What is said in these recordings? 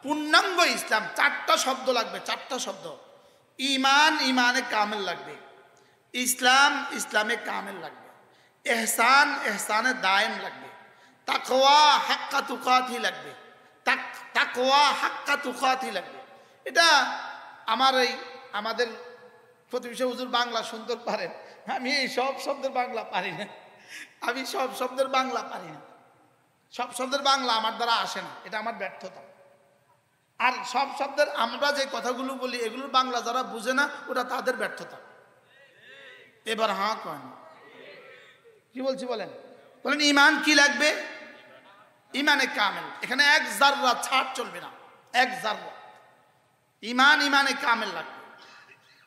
পূর্ণাঙ্গ ইসলাম চারটা শব্দ লাগবে, চারটা শব্দ। ঈমান ঈমানে কামেল লাগবে, ইসলাম ইসলামে কামেল লাগবে, ইহসান ইহসানে দায়েম লাগবে, তাকওয়া হাক্কা তুকাতি লাগবে, তাকওয়া হাক্কা তুকাতি লাগবে। এটা আমাদের প্রতিবেশী হুজুর বাংলা সুন্দর পারেন, আমি এই সব শব্দের বাংলা পারি না, আমি সব শব্দের বাংলা পারি না, সব শব্দের বাংলা আমার দ্বারা আসে না, এটা আমার ব্যর্থতা। আর সব শব্দের আমরা যে কথাগুলো বলি এগুলোর বাংলা যারা বুঝে না ওটা তাদের ব্যর্থতা। এবার হ্যাঁ কেন কি বলছি বলেন? বলেন ঈমান কি লাগবে? ঈমানে কামেল। এখানে এক জাররা ছাড় চলবে না, এক জাররা। ঈমান ঈমানে কামেল লাগবে,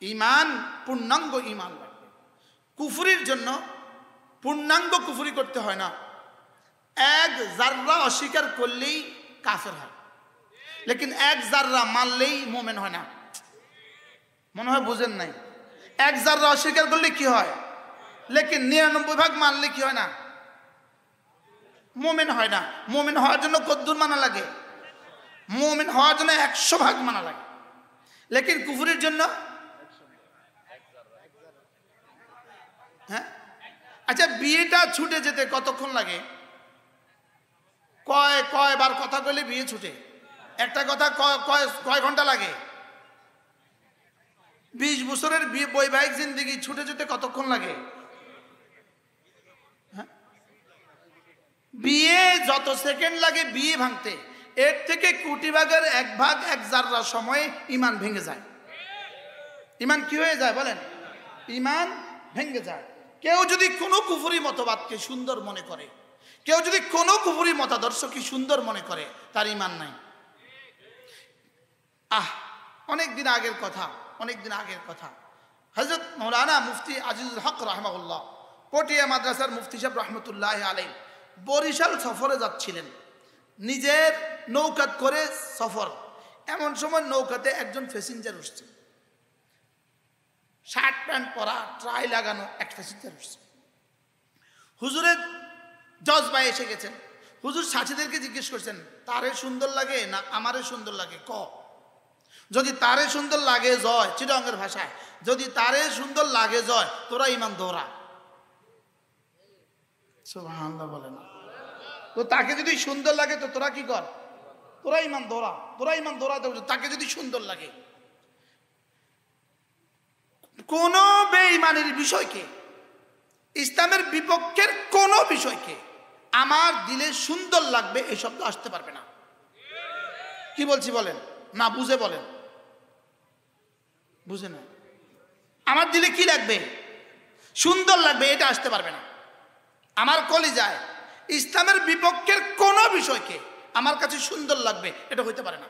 ঈমান পূর্ণাঙ্গ ঈমান লাগবে। কুফরির জন্য পূর্ণাঙ্গ কুফরি করতে হয় না, এক জাররা অস্বীকার করলেই কাফের হয়, লেকিন এক জাররা মানলেই মোমেন হয় না। মনে হয় বুঝেন নাই? এক জাররা অস্বীকার করলে কি হয়, লেকিন 99 ভাগ মানলে কি হয় না, মোমেন হয় না। মোমেন হওয়ার জন্য কদ্দুর মানা লাগে? মোমেন হওয়ার জন্য 100 ভাগ মানা লাগে, লেকিন কুফরির জন্য হ্যাঁ। আচ্ছা, বিয়েটা ছুটে যেতে কতক্ষণ লাগে? কয়বার কথা বলে বিয়ে ছুটে? একটা কথা কয় ঘন্টা লাগে? 20 বছরের বৈবাহিক জিন্দেগি ছুটে যেতে কতক্ষণ লাগে? বিয়ে যত সেকেন্ড লাগে বিয়ে ভাঙতে, এর থেকে কোটি ভাগের 1 ভাগ 1 জাররা সময়ে ঈমান ভেঙে যায়। ঈমান কি হয়ে যায় বলেন? ঈমান ভেঙে যায়। কেউ যদি কোনো কুফরি মতবাদকে সুন্দর মনে করে, কেউ যদি কোনো কুফরি মতাদর্শকে সুন্দর মনে করে, তার ঈমান নাই। অনেকদিন আগের কথা, হযরত মাওলানা মুফতি আজিজুল হক রাহমাহুল্লাহ, পটিয়া মাদ্রাসার মুফতি সাহেব রহমতুল্লাহ আলাইহি বরিশাল সফরে যাচ্ছিলেন, নিজের নৌকাত করে সফর। এমন সময় নৌকাতে একজন প্যাসেঞ্জার উঠছে, শার্ট প্যান্ট পরা, ট্রাই লাগানো এক প্যাসেঞ্জার উঠছে। হুজুরের জজবায় এসে গেছেন। হুজুর সাথীদেরকে জিজ্ঞেস করছেন, তারে সুন্দর লাগে না আমারে সুন্দর লাগে? যদি তারে সুন্দর লাগে জয়, চিটাঙ্গের ভাষায়, যদি তারে সুন্দর লাগে জয়, তোরা ঈমান দৌড়া। সুবহানাল্লাহ বলেন। তো তাকে যদি সুন্দর লাগে তো তোরা কি কর? তোরা ঈমান দৌড়া, তোরা ঈমান দৌড়াতে, তাকে যদি সুন্দর লাগে। কোন বেঈমানের বিষয়কে, ইসলামের বিপক্ষের কোন বিষয়কে আমার দিলে সুন্দর লাগবে এই শব্দ আসতে পারবে না। কি বলছি বলেন? না বুঝে বলেন, বুঝে না। আমার দিলে কি লাগবে? সুন্দর লাগবে, এটা আসতে পারবে না। আমার কলিজায় ইসলামের বিপক্ষের কোন বিষয়কে আমার কাছে সুন্দর লাগবে এটা হইতে পারে না।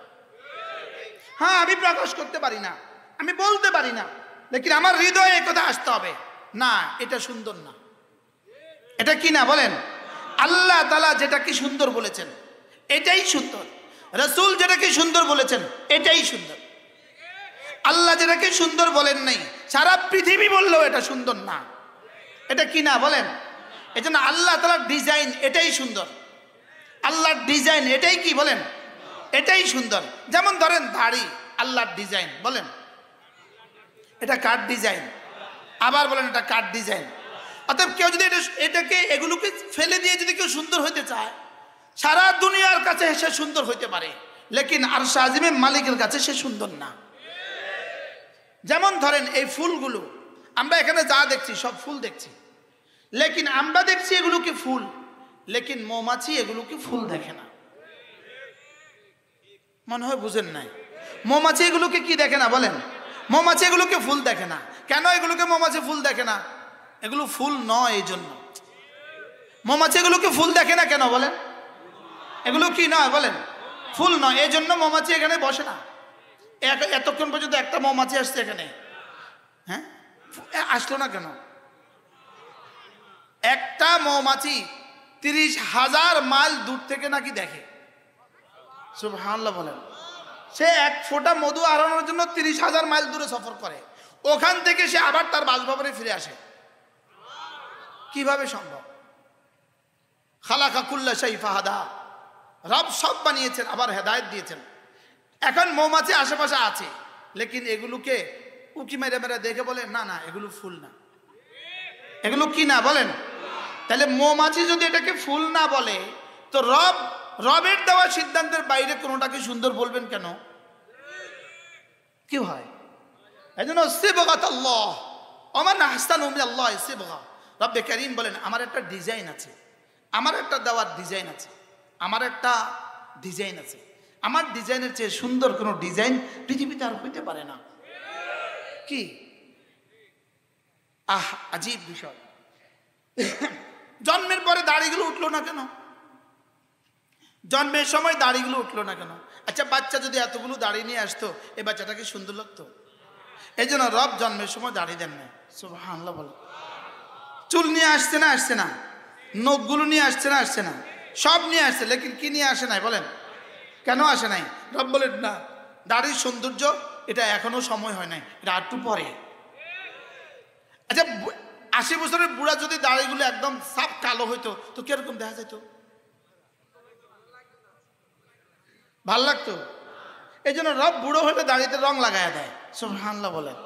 হ্যাঁ, আমি প্রকাশ করতে পারি না, আমি বলতে পারি না, লেকিন আমার হৃদয়ে একথা আসতে হবে, না এটা সুন্দর না। এটা কি না বলেন? আল্লাহ তাআলা যেটাকে সুন্দর বলেছেন এটাই সুন্দর, রাসূল যেটাকে সুন্দর বলেছেন এটাই সুন্দর। আল্লাহ যেটাকে সুন্দর বলেন নাই, সারা পৃথিবী বললেও এটা সুন্দর না। এটা কি না বলেন? এজন্য আল্লাহ তাআলার ডিজাইন এটাই সুন্দর, আল্লাহর ডিজাইন এটাই কি বলেন? এটাই সুন্দর। যেমন ধরেন দাড়ি, আল্লাহর ডিজাইন, বলেন এটা কার ডিজাইন? আবার বলেন এটা কার ডিজাইন? অতএব কেউ যদি এটাকে এগুলোকে ফেলে দিয়ে যদি কেউ সুন্দর হইতে চায়, সারা দুনিয়ার কাছে সে সুন্দর হইতে পারে, লেকিন আরশ আজিমের মালিকের কাছে সে সুন্দর না। যেমন ধরেন এই ফুলগুলো, আমরা এখানে যা দেখছি সব ফুল দেখছি, লেকিন আমরা দেখছি এগুলোকে ফুল, লেকিন মৌমাছি এগুলোকে ফুল দেখে না। মনে হয় বুঝেন নাই? মৌমাছি এগুলোকে কি দেখে না বলেন? মৌমাছি এগুলোকে ফুল দেখে না। কেন এগুলোকে মৌমাছি ফুল দেখে না? এগুলো ফুল নয়, এই জন্য মৌমাছি এগুলোকে ফুল দেখে না। কেন বলেন? এগুলো কি নয় বলেন? ফুল নয়, এই জন্য মৌমাছি এখানে বসে না। এতক্ষণ পর্যন্ত একটা মৌমাছি আসছে এখানে, হ্যাঁ আসলো না কেন? একটা মৌমাছি 30,000 মাইল দূর থেকে নাকি দেখে। সুবহানাল্লাহ বলেন। সে এক ফোঁটা মধু আহরণের জন্য 30,000 মাইল দূরে সফর করে, ওখান থেকে সে আবার তার বাসভবনে ফিরে আসে। কিভাবে সম্ভব? খালাকা কুল্লা শাই ফাহাদা, রব সব বানিয়েছেন আবার হেদায়েত দিয়েছেন। এখন মৌমাছি আশেপাশে আছে, লেকিন এগুলোকে উকি মেরে মেরে দেখে বলে না না এগুলো ফুল না, এগুলো কি না বলেন। তাহলে মৌমাছি যদি এটাকে ফুল না বলে, তো রবের দেওয়া সিদ্ধান্তের বাইরে কোনোটাকে সুন্দর বলবেন কেন? কি হয়? এই জন্য সিবগাতুল্লাহ ওমান আহসানু মিনাল্লাহি সিবগা, রব্বে কারীম বলেন আমার একটা ডিজাইন আছে, আমার একটা দেওয়ার ডিজাইন আছে, আমার একটা ডিজাইন আছে, আমার ডিজাইনের চেয়ে সুন্দর কোনো ডিজাইন পৃথিবীতে আর হইতে পারে না। কি আজীব বিষয়। জন্মের পরে দাড়িগুলো উঠলো না কেন? জন্মের সময় দাড়িগুলো উঠলো না কেন? আচ্ছা বাচ্চা যদি এতগুলো দাড়ি নিয়ে আসতো, এই বাচ্চাটাকে সুন্দর লাগতো? এই জন্য রব জন্মের সময় দাড়ি দেন না। সুবহানাল্লাহ বলো। চুল নিয়ে আসছে না আসছে না? নখগুলো নিয়ে আসছে না আসছে না? সব নিয়ে আসছে, লেকিন কি নিয়ে আসে নাই বলেন? কেন আসে নাই? রব বলেন না দাড়ির সৌন্দর্য এটা এখনো সময় হয় নাই, এটা একটু পরে। আচ্ছা 80 বছরের বুড়া যদি দাড়িগুলো একদম সাফ কালো হইতো তো কিরকম দেখা যেত? ভাল লাগতো? এই জন্য রব বুড়ো হলে দাড়িতে রং লাগায় দেয়। সুবহানাল্লাহ বলেন।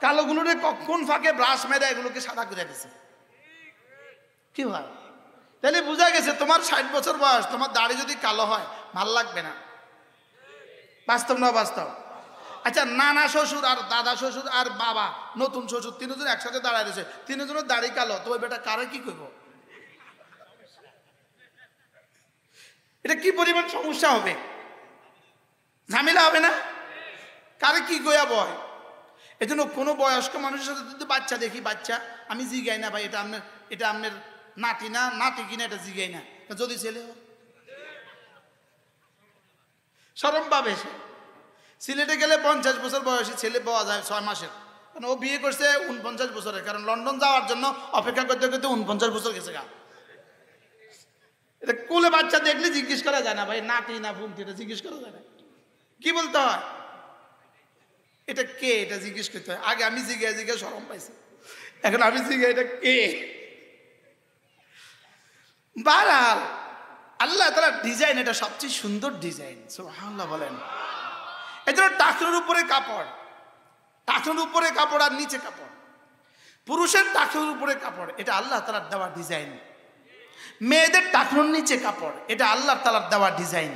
কালোগুলোরে কখন ফাঁকে ব্রাশ মেরে এগুলোকে সাদা করে দিয়েছে। কি হয়? তাহলে বোঝা গেছে তোমার 60 বছর বয়স, তোমার দাড়ি যদি কালো হয় ভাল লাগবে না। বাস্তব না বাস্তব? আচ্ছা নানা শ্বশুর আর দাদা শ্বশুর আর বাবা নতুন শ্বশুর তিনজন একসাথে দাঁড়ায় রয়েছে, তিনজনের দাড়ি কালো, তো ওই বেটা কারে কি করব? এটা কি পরিমাণ সমস্যা হবে, ঝামেলা হবে না? কারে কি গোয়া বয়? এই জন্য কোনো বয়স্ক মানুষের সাথে যদি বাচ্চা দেখি, বাচ্চা আমি জিগাই না ভাই এটা আপনার নাতি না নাতি কিনা, এটা জিগাই না। যদি ছেলে শরম পাবে সে। সিলেটে গেলে 50 বছর বয়সী ছেলে পাওয়া যায় 6 মাসের, কারণ ও বিয়ে করছে 49 বছরে, কারণ লন্ডন যাওয়ার জন্য অপেক্ষা করতে করতে 49 বছর গেছে গা। এটা কোলে বাচ্চা দেখলে জিজ্ঞেস করা যায় না ভাই নাতি না ফুমতি, এটা জিজ্ঞেস করা যায় না। কি বলতে হয়? এটা কে, এটা জিজ্ঞেস করতে হয়। আগে আমি জিজ্ঞাসা শরম পাইছি, এখন আমি জিজ্ঞাসা এটা কে। বারহাল আল্লাহ তাআলা ডিজাইন এটা সবচেয়ে সুন্দর ডিজাইন। সুবহানাল্লাহ বলেন। এই জন্য টাকনুর উপরে কাপড়, টাকনুর উপরে কাপড় আর নিচে কাপড়, পুরুষের টাকনুর উপরে কাপড়, এটা আল্লাহ তাআলার দেওয়া ডিজাইন। মেয়েদের টাকনুর নিচে কাপড়, এটা আল্লাহ তাআলার দেওয়া ডিজাইন।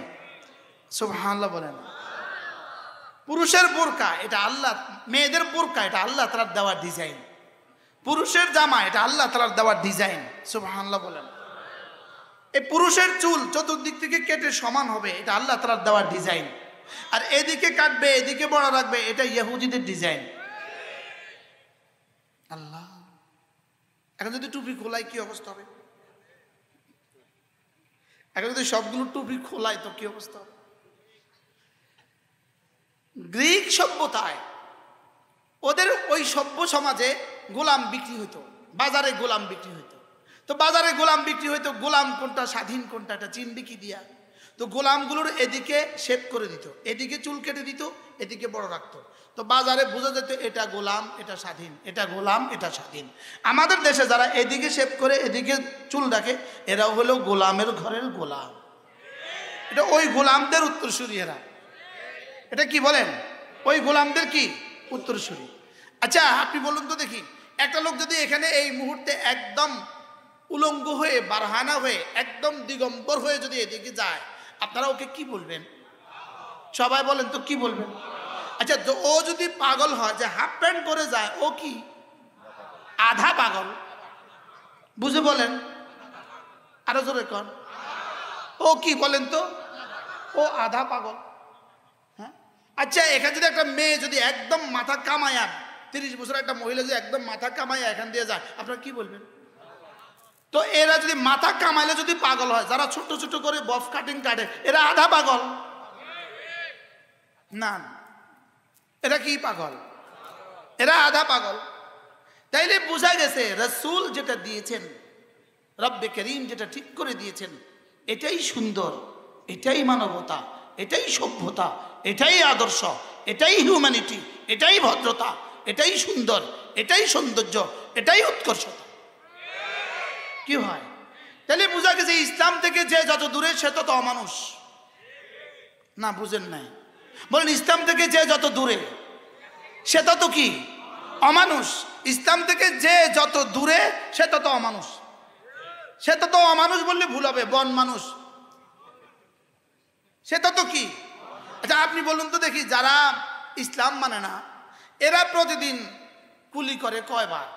সুবহানাল্লাহ বলেন। পুরুষের বোরকা এটা আল্লাহ, মেয়েদের বোরকা এটা আল্লাহ তাআলার দেওয়া ডিজাইন। পুরুষের জামা এটা আল্লাহ তাআলার দেওয়া ডিজাইন। সুবহানাল্লাহ বলেন। এই পুরুষের চুল চতুর্দিক থেকে কেটে সমান হবে, এটা আল্লাহ তাআলার দেওয়া ডিজাইন। আর এদিকে কাটবে এদিকে বড় রাখবে, এটা ইহুদিদের ডিজাইন। আল্লাহ, এখন যদি টুপি খোলাই কি অবস্থা হবে? এখন যদি সবগুলো টুপি খোলাই তো কি অবস্থা হবে? গ্রিক সভ্যতায় ওদের ওই সভ্য সমাজে গোলাম বিক্রি হইতো, বাজারে গোলাম বিক্রি হইতো। তো বাজারে গোলাম বিক্রি হইতো, গোলাম কোনটা স্বাধীন কোনটা এটা চিনবে কি দিয়া? তো গোলামগুলোর এদিকে শেপ করে দিত, এদিকে চুল কেটে দিত, এদিকে বড় রাখতো। তো বাজারে বোঝা যেত এটা গোলাম এটা স্বাধীন, এটা গোলাম এটা স্বাধীন। আমাদের দেশে যারা এদিকে শেপ করে এদিকে চুল রাখে, এরা হলো গোলামের ঘরের গোলাম। এটা ওই গোলামদের উত্তরসূরি এরা। এটা কি বলেন? ওই গোলামদের কি উত্তরসূরি। আচ্ছা আপনি বলুন তো দেখি, একটা লোক যদি এখানে এই মুহূর্তে একদম উলঙ্গ হয়ে বারহানা হয়ে একদম দিগম্বর হয়ে যদি এদিকে যায়, আপনারা ওকে কি বলবেন? সবাই বলেন তো কি বলবেন? আচ্ছা ও যদি পাগল হয় যে হাফ প্যান্ট পরে যায়, ও কি আধা পাগল? বুঝে বলেন, আরো জোরে কর। ও কি বলেন তো? ও আধা পাগল। হ্যাঁ আচ্ছা এখানে যদি একটা মেয়ে যদি একদম মাথা কামায়া, 30 বছর একটা মহিলা যদি একদম মাথা কামায়া এখান দিয়ে যায়, আপনারা কি বলবেন? তো এরা যদি মাথা কামাইলে যদি পাগল হয়, যারা ছোট ছোট করে বফ কাটিং কাটে, এরা আধা পাগল না? এরা কি পাগল? এরা আধা পাগল। তাইলে বোঝা গেছে রাসূল যেটা দিয়েছেন, রব্বে করিম যেটা ঠিক করে দিয়েছেন, এটাই সুন্দর, এটাই মানবতা, এটাই সভ্যতা, এটাই আদর্শ, এটাই হিউম্যানিটি, এটাই ভদ্রতা, এটাই সুন্দর, এটাই সৌন্দর্য, এটাই উৎকর্ষতা। কি হয়? তাহলে বোঝা গেছে ইসলাম থেকে যে যত দূরে সে তত অমানুষ। না বুঝেন নাই? বলেন ইসলাম থেকে যে যত দূরে সে তত কি অমানুষ। ইসলাম থেকে যে যত দূরে সে তত অমানুষ। সে তত অমানুষ বললে ভুল হবে, বন মানুষ। সে তত কি। আচ্ছা আপনি বলুন তো দেখি, যারা ইসলাম মানে না এরা প্রতিদিন কুলি করে কয়বার?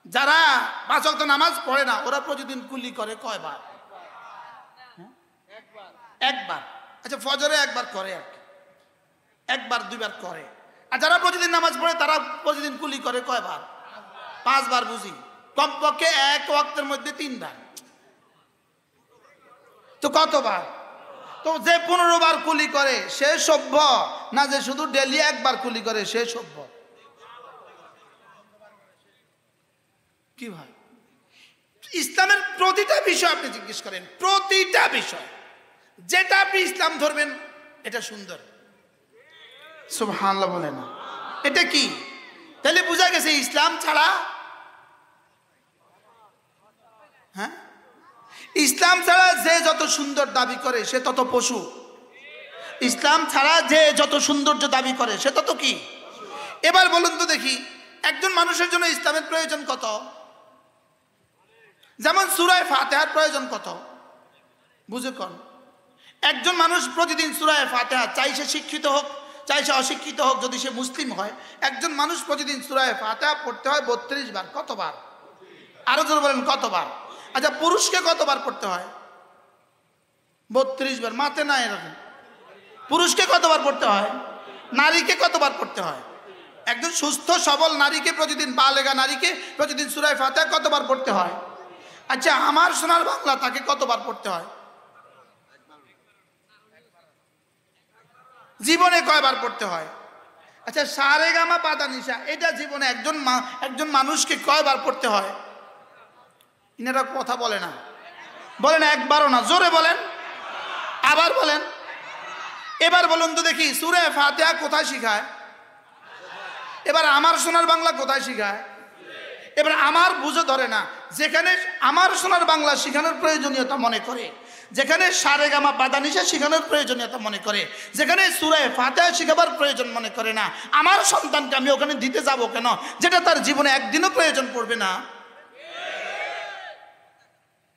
যারা 5 ওয়াক্ত নামাজ পড়ে না ওরা প্রতিদিন কুলি করে কয়বার? একবার। আচ্ছা ফজরে একবার করে আর কি, একবার দুইবার করে। আর যারা প্রতিদিন নামাজ পড়ে তারা প্রতিদিন কুলি করে কয়বার? 5 বার বুঝি, কমপক্ষে এক ওয়াক্তের মধ্যে 3 বার। তো কতবার? তো যে 15 বার কুলি করে সে সভ্য না যে শুধু ডেলি একবার কুলি করে সে সভ্য? কি ভাই, ইসলামের প্রতিটা বিষয় আপনি জিজ্ঞেস করেন, প্রতিটা বিষয় যেটা আপনি ইসলাম ধরবেন এটা সুন্দর। সুবহানাল্লাহ বলে না, এটা কি? তাহলে বোঝা গেছে ইসলাম ছাড়া, হ্যাঁ ইসলাম ছাড়া যে যত সুন্দর দাবি করে সে তত পশু। ইসলাম ছাড়া যে যত সৌন্দর্য দাবি করে সে তত কি। এবার বলুন তো দেখি, একজন মানুষের জন্য ইসলামের প্রয়োজন কত? যেমন সূরা ফাতিহার প্রয়োজন কত বুঝে কোন? একজন মানুষ প্রতিদিন সূরা ফাতিহা, চাই সে শিক্ষিত হোক চাই সে অশিক্ষিত হোক, যদি সে মুসলিম হয়, একজন মানুষ প্রতিদিন সূরা ফাতিহা পড়তে হয় 32 বার। কতবার? আরো জোরে বলেন কতবার? আচ্ছা পুরুষকে কতবার পড়তে হয়? 32 বার। মাতে না এরকম। পুরুষকে কতবার পড়তে হয়? নারীকে কতবার পড়তে হয়? একজন সুস্থ সবল নারীকে প্রতিদিন, বালেগা নারীকে প্রতিদিন সূরা ফাতিহা কতবার পড়তে হয়? আচ্ছা আমার সোনার বাংলা তাকে কতবার পড়তে হয়? জীবনে কয়বার পড়তে হয়? আচ্ছা সারেগামা পাদানিসা এটা জীবনে একজন মানুষকে কয়বার পড়তে হয়? ইনারা কথা বলে না, বলেন একবারও না, জোরে বলেন, আবার বলেন। এবার বলুন তো দেখি সূরা ফাতিহা কোথায় শিখায়? এবার আমার সোনার বাংলা কোথায় শিখায়? এবার আমার বুঝে ধরে না, যেখানে আমার সোনার বাংলা শিখানোর প্রয়োজনীয়তা মনে করে, যেখানে সারেগামা পাদানিসা শিখানোর প্রয়োজনীয়তা মনে করে, যেখানে সূরা ফাতিহা শিখাবার প্রয়োজন মনে করে না, আমার সন্তানকে আমি ওখানে দিতে যাব কেন যেটা তার জীবনে একদিনও প্রয়োজন পড়বে না?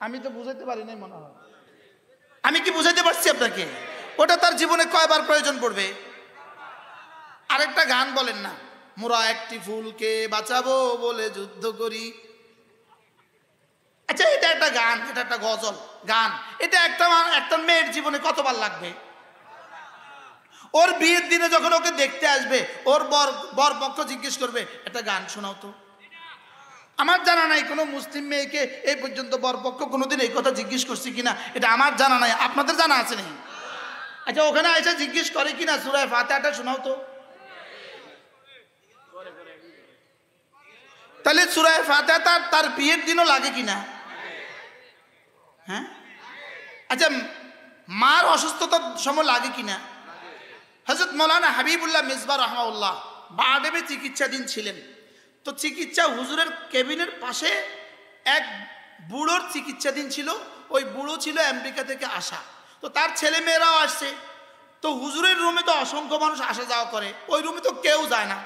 আমি তো বুঝাইতে পারি নাই মনে হয়। আমি কি বুঝাইতে পারছি আপনাকে? ওটা তার জীবনে কয়বার প্রয়োজন পড়বে? আরেকটা গান বলেন না, মোরা একটি ফুলকে বাঁচাবো বলে যুদ্ধ করি। আচ্ছা এটা একটা গান, এটা একটা গজল গান, এটা একটা মেয়ের জীবনে কতবার লাগবে? ওর বিয়ের দিনে যখন ওকে দেখতে আসবে ওর বর পক্ষ জিজ্ঞেস করবে একটা গান শোনাও তো। আমার জানা নাই কোনো মুসলিম মেয়েকে এই পর্যন্ত বরপক্ষ কোনোদিন এই কথা জিজ্ঞেস করছি কিনা, এটা আমার জানা নাই। আপনাদের জানা আছে নাকি? আচ্ছা ওখানে এসে জিজ্ঞেস করে কিনা সূরা ফাতিহাটা শোনাও তো। তাহলে সূরা ফাতিহা তার বিয়ের দিনও লাগে কিনা? হ্যাঁ আচ্ছা মার অসুস্থতার সময় লাগে কিনা? হযরত মাওলানা হাবিবুল্লাহ মিসবাহ রাহমাহুল্লাহ বারডেমে চিকিৎসাধীন ছিলেন। তো চিকিৎসা হুজুরের কেবিনের পাশে এক বুড়োর চিকিৎসাধীন ছিল। ওই বুড়ো ছিল আমেরিকা থেকে আসা, তো তার ছেলে মেয়েরাও আসছে। তো হুজুরের রুমে তো অসংখ্য মানুষ আসা যাওয়া করে, ওই রুমে তো কেউ যায় না।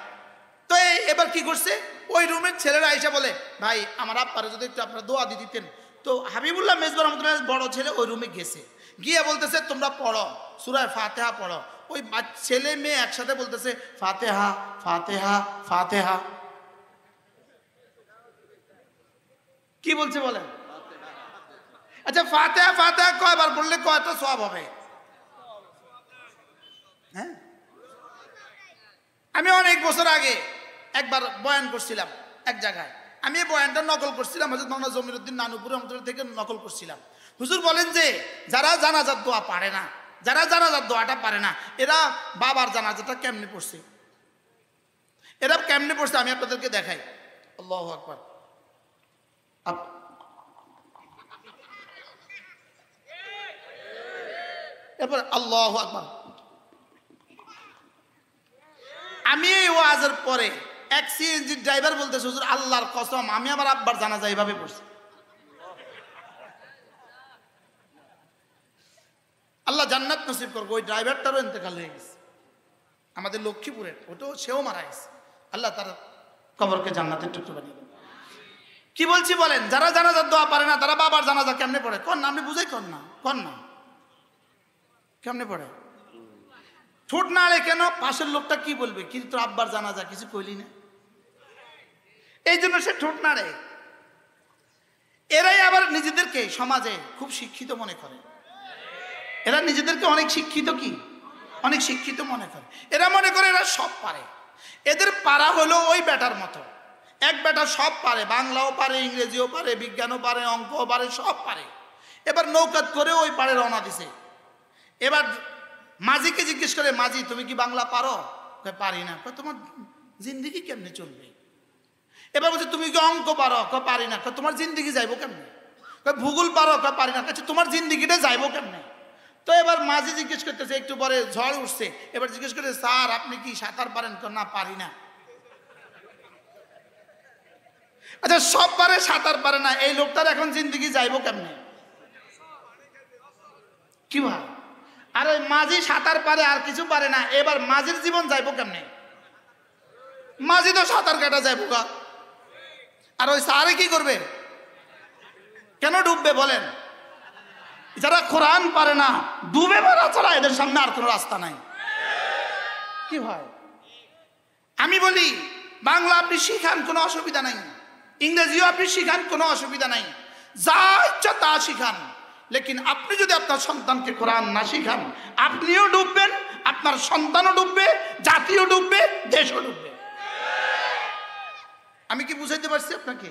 তো এবার কি করছে, ওই রুমের ছেলেরা এসে বলে ভাই আমার আব্বারে যদি একটু আপনারা দোয়া দিয়ে দিতেন। তো হাবিবুল্লাহ মিসবাহ রহমাতুল্লাহ বড় ছেলে ওই রুমে গেছে, গিয়ে বলতেছে তোমরা পড়ো সূরা ফাতিহা পড়ো। ওই ছেলে মেয়ে একসাথে বলতেছে ফাতিহা ফাতিহা ফাতিহা। কি বলছে বলেন? আচ্ছা ফাতিহা ফাতিহা কয়বার পড়লে কয়টা সওয়াব হবে? হ্যাঁ আমি অনেক বছর আগে একবার বয়ান করছিলাম এক জায়গায়, আমি এই বয়ানটা নকল করছিলাম হযরত মাওলানা জমিরউদ্দিন নানুপুর রহমাতুল্লাহ থেকে নকল করছিলাম। হুজুর বলেন যে যারা জানাজার দোয়া পারে না, যারা জানাজার দোয়াটা পারে না, এরা বাবার জানাজাটা কেমনে পড়ছে, এরা কেমনে পড়ছে আমি আপনাদেরকে দেখাই। আল্লাহু আকবার। এরপর আল্লাহু আকবার। আমি এই ওয়াজের পরে এক সিএনজি ড্রাইভার বলতেছে হুজুর আল্লাহর কসম আমি আমার আব্বার জানাজা এইভাবে পড়ছি। আল্লাহ জান্নাত নসিব করবো। ওই ড্রাইভারটারও ইন্তেকাল হয়ে গেছে আমাদের লক্ষ্মীপুরের, ওটাও সেও মারা গেছে। আল্লাহ তার কবরকে জান্নাতের টুকরো বানিয়ে দেবে। কি বলছি বলেন, যারা জানাজার দোয়া পারে না তারা বাবার জানাজা কেমনে পড়ে কন না, আপনি বুঝাই কন না কেমনে পড়ে? ঠোঁট নাড়ে কেন? পাশের লোকটা কি বলবে, কিন্তু তোর আব্বার জানাজা কিছু কইলি না, এই জন্য সে ঠোঁট নাড়ে। এরাই আবার নিজেদেরকে সমাজে খুব শিক্ষিত মনে করে, এরা নিজেদেরকে অনেক শিক্ষিত, কি অনেক শিক্ষিত মনে করে। এরা মনে করে এরা সব পারে, এদের পারা হলো ওই বেটার মতো। এক বেটা সব পারে, বাংলাও পারে, ইংরেজিও পারে, বিজ্ঞানও পারে, অঙ্কও পারে, সব পারে। এবার নৌকাত করে ওই পারে রওনা দিছে। এবার মাঝিকে জিজ্ঞেস করে, মাঝি তুমি কি বাংলা পারো? পারি না। তোমার জিন্দিগি কেমনে চলবে? এবার বলছে তুমি কি অঙ্ক পারো? পারি না। তোমার জিন্দিগি যাইবো কেমনে? ভূগোল পারো? পারি না। তোমার জিন্দিগিটা যাইবো কেমনে? তো এবার মাঝি জিজ্ঞেস করতেছে, একটু পরে ঝড় উঠছে, এবার জিজ্ঞেস করে, স্যার আপনি কি সাঁতার পারেন? না পারি না। আচ্ছা সব পারে সাঁতার পারে না, এই লোকটার এখন জিন্দিগি যাইবো কেমনে? কি ভাই? আর ওই মাঝি সাঁতার পারে আর কিছু পারে না, এবার মাঝির জীবন যাইবো কেমনে? মাঝি তো সাঁতার কাটা যাইবো গা। আর ওই সারে কি করবে? কেন ডুববে বলেন? যারা কোরআন পারে না ডুবে মারা ছাড়া এদের সামনে আর কোনো রাস্তা নাই। কি হয়? আমি বলি বাংলা আপনি শিখান, কোনো অসুবিধা নাই, ইংরেজিও আপনি শিখান, কোনো অসুবিধা নাই, যা ইচ্ছা তা শিখান। লেকিন আপনি যদি আপনার সন্তানকে কোরআন না শিখান, আপনিও ডুববেন, আপনার সন্তানও ডুববে, জাতিও ডুববে, দেশও ডুববে। আমি কি বুঝাইতে পারছি আপনাকে?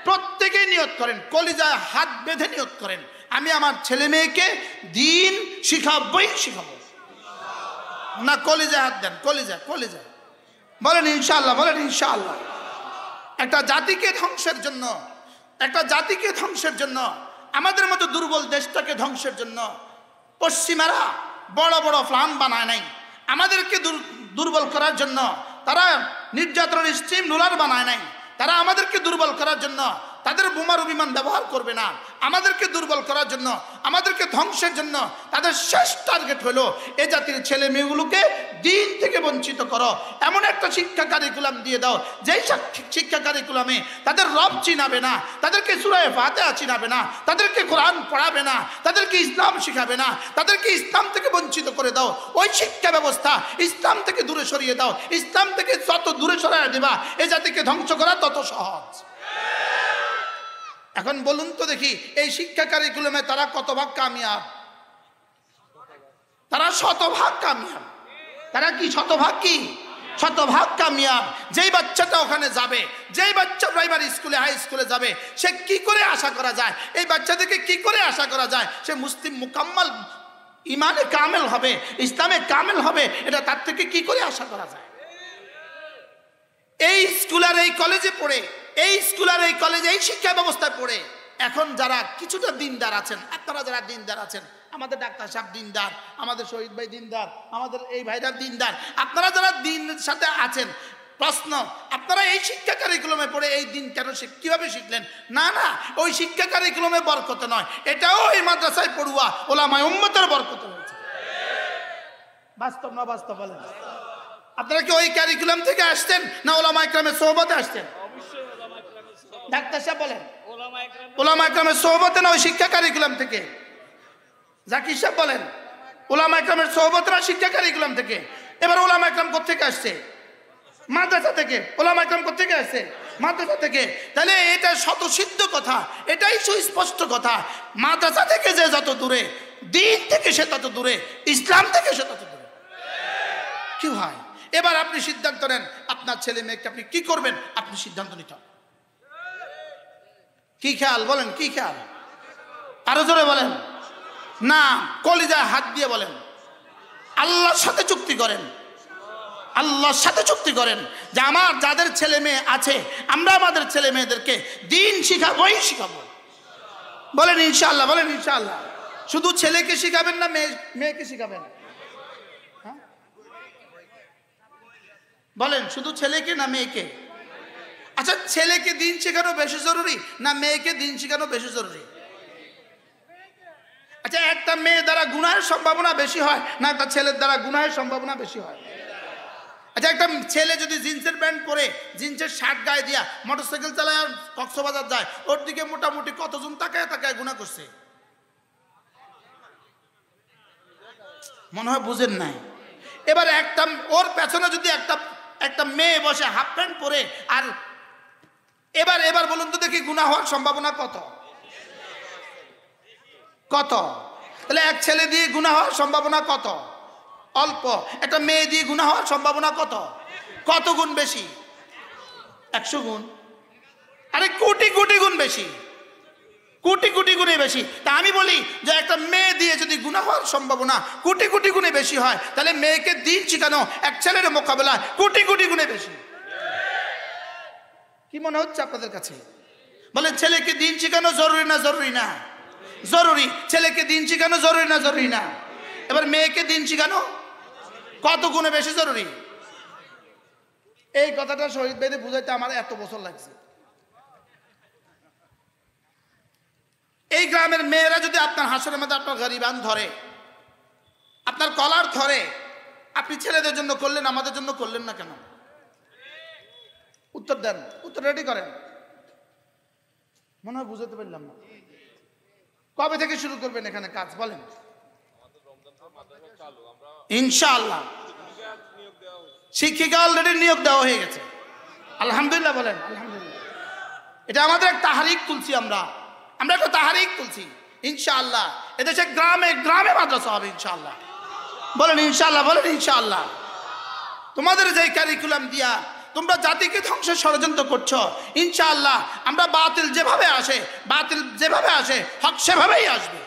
প্রত্যেকেই নিয়ত করেন, কলিজায় হাত বেঁধে নিয়ত করেন, আমি আমার ছেলে মেয়েকে দিন শিখাবই শিখাবো। না কলিজায় হাত দেন, কলিজায় কলিজায় বলেন ইনশাআল্লাহ, বলেন ইনশাআল্লাহ। একটা জাতিকে ধ্বংসের জন্য, একটা জাতিকে ধ্বংসের জন্য, আমাদের মতো দুর্বল দেশটাকে ধ্বংসের জন্য পশ্চিমারা বড় বড় প্ল্যান বানায় নাই। আমাদেরকে দুর্বল করার জন্য তারা নির্যাতনের স্টিম রোলার বানায় নাই। তারা আমাদেরকে দুর্বল করার জন্য তাদের বোমারু বিমান ব্যবহার করবে না। আমাদেরকে দুর্বল করার জন্য, আমাদেরকে ধ্বংসের জন্য তাদের শেষ টার্গেট হলো এ জাতির ছেলে মেয়েগুলোকে দিন থেকে বঞ্চিত করো। এমন একটা শিক্ষা কারিকুলাম দিয়ে দাও, যেই শিক্ষা কারিকুলামে তাদের রব চিনাবে না, তাদেরকে সূরা ফাতিহা চিনাবে না, তাদেরকে কোরআন পড়াবে না, তাদেরকে ইসলাম শিখাবে না, তাদেরকে ইসলাম থেকে বঞ্চিত করে দাও। ওই শিক্ষা ব্যবস্থা ইসলাম থেকে দূরে সরিয়ে দাও। ইসলাম থেকে যত দূরে সরিয়ে দেবা এ জাতিকে ধ্বংস করা তত সহজ। এখন বলুন তো দেখি, এই শিক্ষা কারিকুলামে তারা কত ভাগ কামিয়াব? তারা শতভাগ কামিয়াব। তারা কি শতভাগ? কি শতভাগ কামিয়াব। যেই বাচ্চাটা ওখানে যাবে, যেই বাচ্চা প্রাইমারি স্কুলে হাই স্কুলে যাবে, সে কি করে আশা করা যায়, এই বাচ্চা থেকে কি করে আশা করা যায় সে মুসলিম মুকাম্মাল ইমানে কামেল হবে, ইসলামে কামেল হবে? এটা তার থেকে কি করে আশা করা যায়? এই স্কুল আর এই কলেজে পড়ে, এই স্কুল আর এই কলেজে এই শিক্ষা ব্যবস্থায় পড়ে এখন যারা কিছুটা দিনদার আছেন, আপনারা যারা দিনদার আছেন, আমাদের ডাক্তার সাহেব দিনদার, আমাদের শহীদ ভাই দিনদার, আমাদের এই ভাইরা দিনদার, আপনারা যারা দিনের সাথে আছেন, প্রশ্ন আপনারা এই শিক্ষা কারিকুলামে পড়ে এই দিন কেন কিভাবে শিখলেন? না না, ওই শিক্ষা কারিকুলামে বরকত নয়, এটাও এই মাদ্রাসায় পড়ুয়া ওলামায়ে উম্মতের বরকত হয়েছে। বাস্তব না বাস্তব বলেন? আপনারা কি ওই কারিকুলাম থেকে আসছেন না ওলামায়ে কেরামের সোহবতে আসছেন? ডাক্তার সাহেব বলেন ওলামায়ে কেরামের সোহবতে না ওই শিক্ষা কারিকুলাম থেকে? জাকির সাহেব বলেন ওলামায়ে কেরামের সোহবতে না শিক্ষা কারিকুলাম থেকে? এবার ওলামায়ে কেরাম কোত্থেকে আসছে? মাদ্রাসা থেকে। ওলামায়ে কেরাম কোত্থেকে আসছে? মাদ্রাসা থেকে। তাহলে এটা শতসিদ্ধ কথা, এটাই সুস্পষ্ট কথা, মাদ্রাসা থেকে যে যত দূরে, দিন থেকে সে তত দূরে, ইসলাম থেকে সে তত দূরে। কি হয়? এবার আপনি সিদ্ধান্ত নেন আপনার ছেলে মেয়েকে আপনি কি করবেন, আপনি সিদ্ধান্ত নিতে হবে। কি খেয়াল বলেন? কি খেয়াল? আরো জোরে বলেন না, কলিজায় হাত দিয়ে বলেন, আল্লাহর সাথে চুক্তি করেন, আল্লাহর সাথে চুক্তি করেন যে আমার যাদের ছেলে মেয়ে আছে আমরা আমাদের ছেলে মেয়েদেরকে দিন শিখাবোই শিখাবো। বলেন ইনশাআল্লাহ, বলেন ইনশাআল্লাহ। শুধু ছেলেকে শিখাবেন না মেয়েকে শিখাবেন? বলেন শুধু ছেলেকে না মেয়েকে? আচ্ছা ছেলেকে দিন শেখানো বেশি জরুরি না মেয়েকে দিন শেখানো বেশি জরুরি? আচ্ছা একটা মেয়ে দ্বারা গুনাহের সম্ভাবনা বেশি হয় না একটা ছেলের দ্বারা গুনাহের সম্ভাবনা বেশি হয়? আচ্ছা, একটা ছেলে যদি জিন্সের প্যান্ট পরে জিন্সের শার্ট গায়ে দিয়া মোটরসাইকেল চালায় আর কক্সবাজার যায়, ওর দিকে মোটামুটি কতজন তাকায় তাকায় গুনাহ করছে? মনে হয় বুঝেন নাই। এবার একটা ওর পেছনে যদি একটা মেয়ে বসে হাফ প্যান্ট পরে, আর এবার বলুন তো দেখি গুনাহ হওয়ার সম্ভাবনা কত? কত? তাহলে এক ছেলে দিয়ে গুনাহ হওয়ার সম্ভাবনা কত? অল্প। একটা মেয়ে দিয়ে গুনাহ হওয়ার সম্ভাবনা কত? কত গুণ বেশি? 100 গুণ। আরে কোটি কোটি গুণ বেশি, কোটি কোটি গুণে বেশি। তা আমি বলি যে একটা মেয়ে দিয়ে যদি গুনাহ হওয়ার সম্ভাবনা কোটি কোটি গুণে বেশি হয়, তাহলে মেয়েকে দিন শিখানো এক ছেলের মোকাবেলায় কোটি কোটি গুণে বেশি। কি মনে হচ্ছে আপনাদের কাছে? বলেন, ছেলেকে দিন শিখানো জরুরি না জরুরি না? জরুরি। ছেলেকে দিন শিখানো জরুরি না জরুরি না? এবার মেয়েকে দিন শিখানো কত গুণে বেশি জরুরি? এই কথাটা শহীদ ভাইদের বুঝাইতে আমার এত বছর লাগছে। এই গ্রামের মেয়েরা যদি আপনার হাসরের মধ্যে আপনার গরিবান ধরে, আপনার কলার ধরে, আপনি ছেলেদের জন্য করলেন, আমাদের জন্য করলেন না কেন? উত্তর দেন, উত্তর রেডি করেন। মনে হয় বুঝাতে পারলাম না। কবে থেকে শুরু করবেন এখানে কাজ বলেন? ইনশাআল্লাহ। শিক্ষিকা অলরেডি নিয়োগ দেওয়া হয়ে গেছে, আলহামদুলিল্লাহ বলেন আলহামদুলিল্লাহ। এটা আমাদের এক তাহারিক তুলছি, আমরা একটা তাহারিক তুলছি। ইনশাআল্লাহ এদেশে গ্রামে গ্রামে মাদ্রাসা হবে ইনশাআল্লাহ। বলেন ইনশাআল্লাহ, বলেন ইনশাআল্লাহ। তোমাদের যে ক্যারিকুলাম দিয়া তোমরা জাতিকে ধ্বংসের ষড়যন্ত্র করছো, ইনশাআল্লাহ আমরা বাতিল যেভাবে আসে হক সেভাবেই আসবে।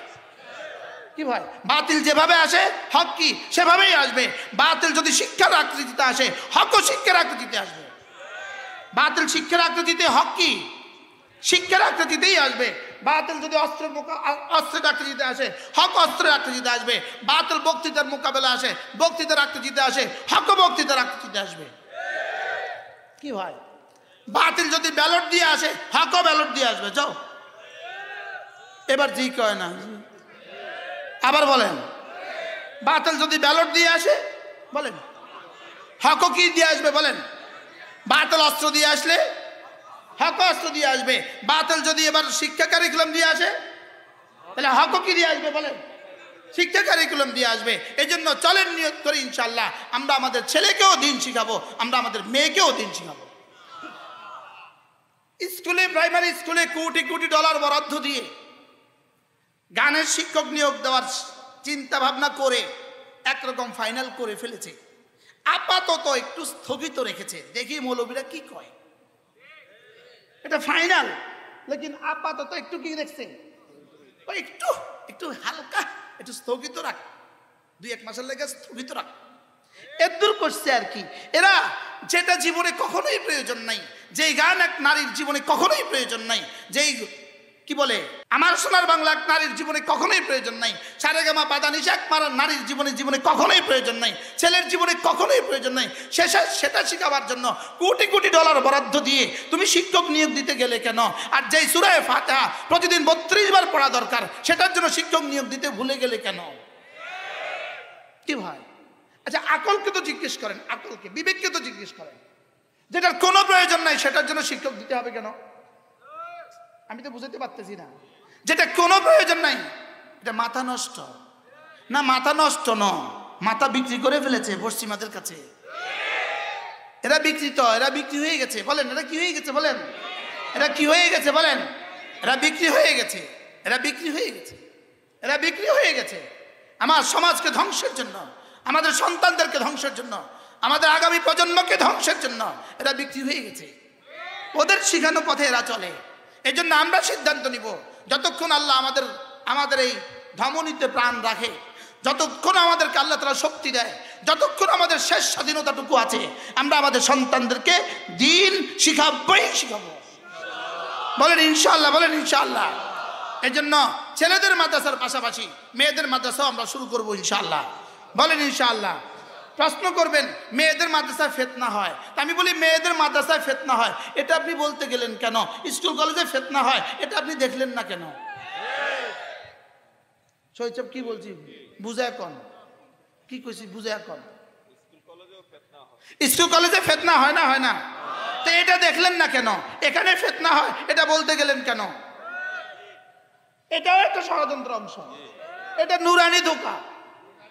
কি ভাই? বাতিল যেভাবে আসে হক কি সেভাবেই আসবে। বাতিল যদি শিক্ষার আকৃতিতে আসে, হকও শিক্ষার আকৃতিতে আসবে। বাতিল শিক্ষার আকৃতিতে, হক কি শিক্ষার আকৃতিতেই আসবে। বাতিল যদি অস্ত্রের আকৃতিতে আসে, হক অস্ত্রের আকৃতিতে আসবে। বাতিল বক্তৃতার মোকাবেলা আসে, বক্তৃতার আকৃতিতে আসে, হক বক্তৃতার আকৃতিতে আসবে। কি ভাই? বাতিল যদি ব্যালট দিয়ে আসে, হকও ব্যালট দিয়ে আসবে। যাও এবার জি কয় না, আবার বলেন। বাতিল যদি ব্যালট দিয়ে আসে, বলেন হকও কি দিয়ে আসবে? বলেন। বাতিল অস্ত্র দিয়ে আসলে হক অস্ত্র দিয়ে আসবে। বাতিল যদি এবার শিক্ষা কারিকুলাম দিয়ে আসে, তাহলে হকও কি দিয়ে আসবে? বলেন শিক্ষা কারিকুলাম দিয়ে আসবে। এই জন্য চলেন নিয়ত করি ইনশাআল্লাহ আমরা আমাদের ছেলেকেও দিন শিখাবো, আমরা আমাদের মেয়েকেও দিন শিখাবো। স্কুলে, প্রাইমারি স্কুলে কোটি কোটি ডলার বরাদ্দ দিয়ে গানের শিক্ষক নিয়োগ দেওয়ার চিন্তা ভাবনা করে একরকম ফাইনাল করে ফেলেছে। আপাতত একটু স্থগিত রেখেছে, দেখি মৌলবীরা কি কয়। এটা ফাইনাল, লেকিন আপাতত একটু কি দেখছে, একটু হালকা একটু স্থগিত রাখ, 2-1 মাসের লেগে স্থগিত রাখ, এদূর করছে আর কি। এরা যেটা জীবনে কখনোই প্রয়োজন নাই, যেই গান এক নারীর জীবনে কখনোই প্রয়োজন নাই, যেই কি বলে আমার সোনার বাংলা এক নারীর জীবনে কখনোই প্রয়োজন নাই, সারেগামা পাদানিশা এক নারীর জীবনে কখনোই প্রয়োজন নাই, ছেলের জীবনে কখনোই প্রয়োজন নাই, সেটা শিখাবার জন্য কোটি কোটি ডলার বরাদ্দ দিয়ে তুমি শিক্ষক নিয়োগ দিতে গেলে কেন? আর যেই সূরা ফাতিহা প্রতিদিন 32 বার পড়া দরকার, সেটার জন্য শিক্ষক নিয়োগ দিতে ভুলে গেলে কেন? কি ভাই? আচ্ছা, আকলকে তো জিজ্ঞেস করেন, আকলকে, বিবেককে তো জিজ্ঞেস করেন, যেটার কোনো প্রয়োজন নাই সেটার জন্য শিক্ষক দিতে হবে কেন? আমি তো বুঝাতে পারতেছি না। যেটা কোনো প্রয়োজন নাই, এটা মাথা নষ্ট না? মাথা নষ্ট নয়, মাথা বিক্রি করে ফেলেছে পশ্চিমাদের কাছে। এরা বিক্রি হয়ে গেছে। বলেন এরা কি হয়ে গেছে? বলেন এরা কি হয়ে গেছে? বলেন এরা বিক্রি হয়ে গেছে। এরা বিক্রি হয়ে গেছে। এরা বিক্রি হয়ে গেছে আমার সমাজকে ধ্বংসের জন্য, আমাদের সন্তানদেরকে ধ্বংসের জন্য, আমাদের আগামী প্রজন্মকে ধ্বংসের জন্য এরা বিক্রি হয়ে গেছে। ওদের শিখানো পথে এরা চলে। এই জন্য আমরা সিদ্ধান্ত নিব, যতক্ষণ আল্লাহ আমাদের এই ধমনীতে প্রাণ রাখে, যতক্ষণ আমাদেরকে আল্লাহ তাআলা শক্তি দেয়, যতক্ষণ আমাদের শেষ স্বাধীনতাটুকু আছে, আমরা আমাদের সন্তানদেরকে দ্বীন শিখাবই শিখাবো। বলেন ইনশাআল্লাহ, বলেন ইনশাআল্লাহ। এই জন্য ছেলেদের মাদ্রাসার পাশাপাশি মেয়েদের মাদ্রাসাও আমরা শুরু করবো ইনশাআল্লাহ। বলেন ইনশাআল্লাহ। প্রশ্ন করবেন মেয়েদের মাদ্রাসায় ফিতনা হয়, আমি বলি মেয়েদের মাদ্রাসায় ফিতনা হয় এটা আপনি বলতে গেলেন কেন? স্কুল কলেজে ফিতনা হয় এটা আপনি দেখলেন না কেন? শৈচব কি বলছি বুঝে এখন কি কইছি বুঝে এখন স্কুল কলেজে ফিতনা হয় না হয় না তো এটা দেখলেন না কেন এখানে ফিতনা হয় এটা বলতে গেলেন কেন এটাও একটা ষড়যন্ত্র অংশ এটা নুরানি ধোঁকা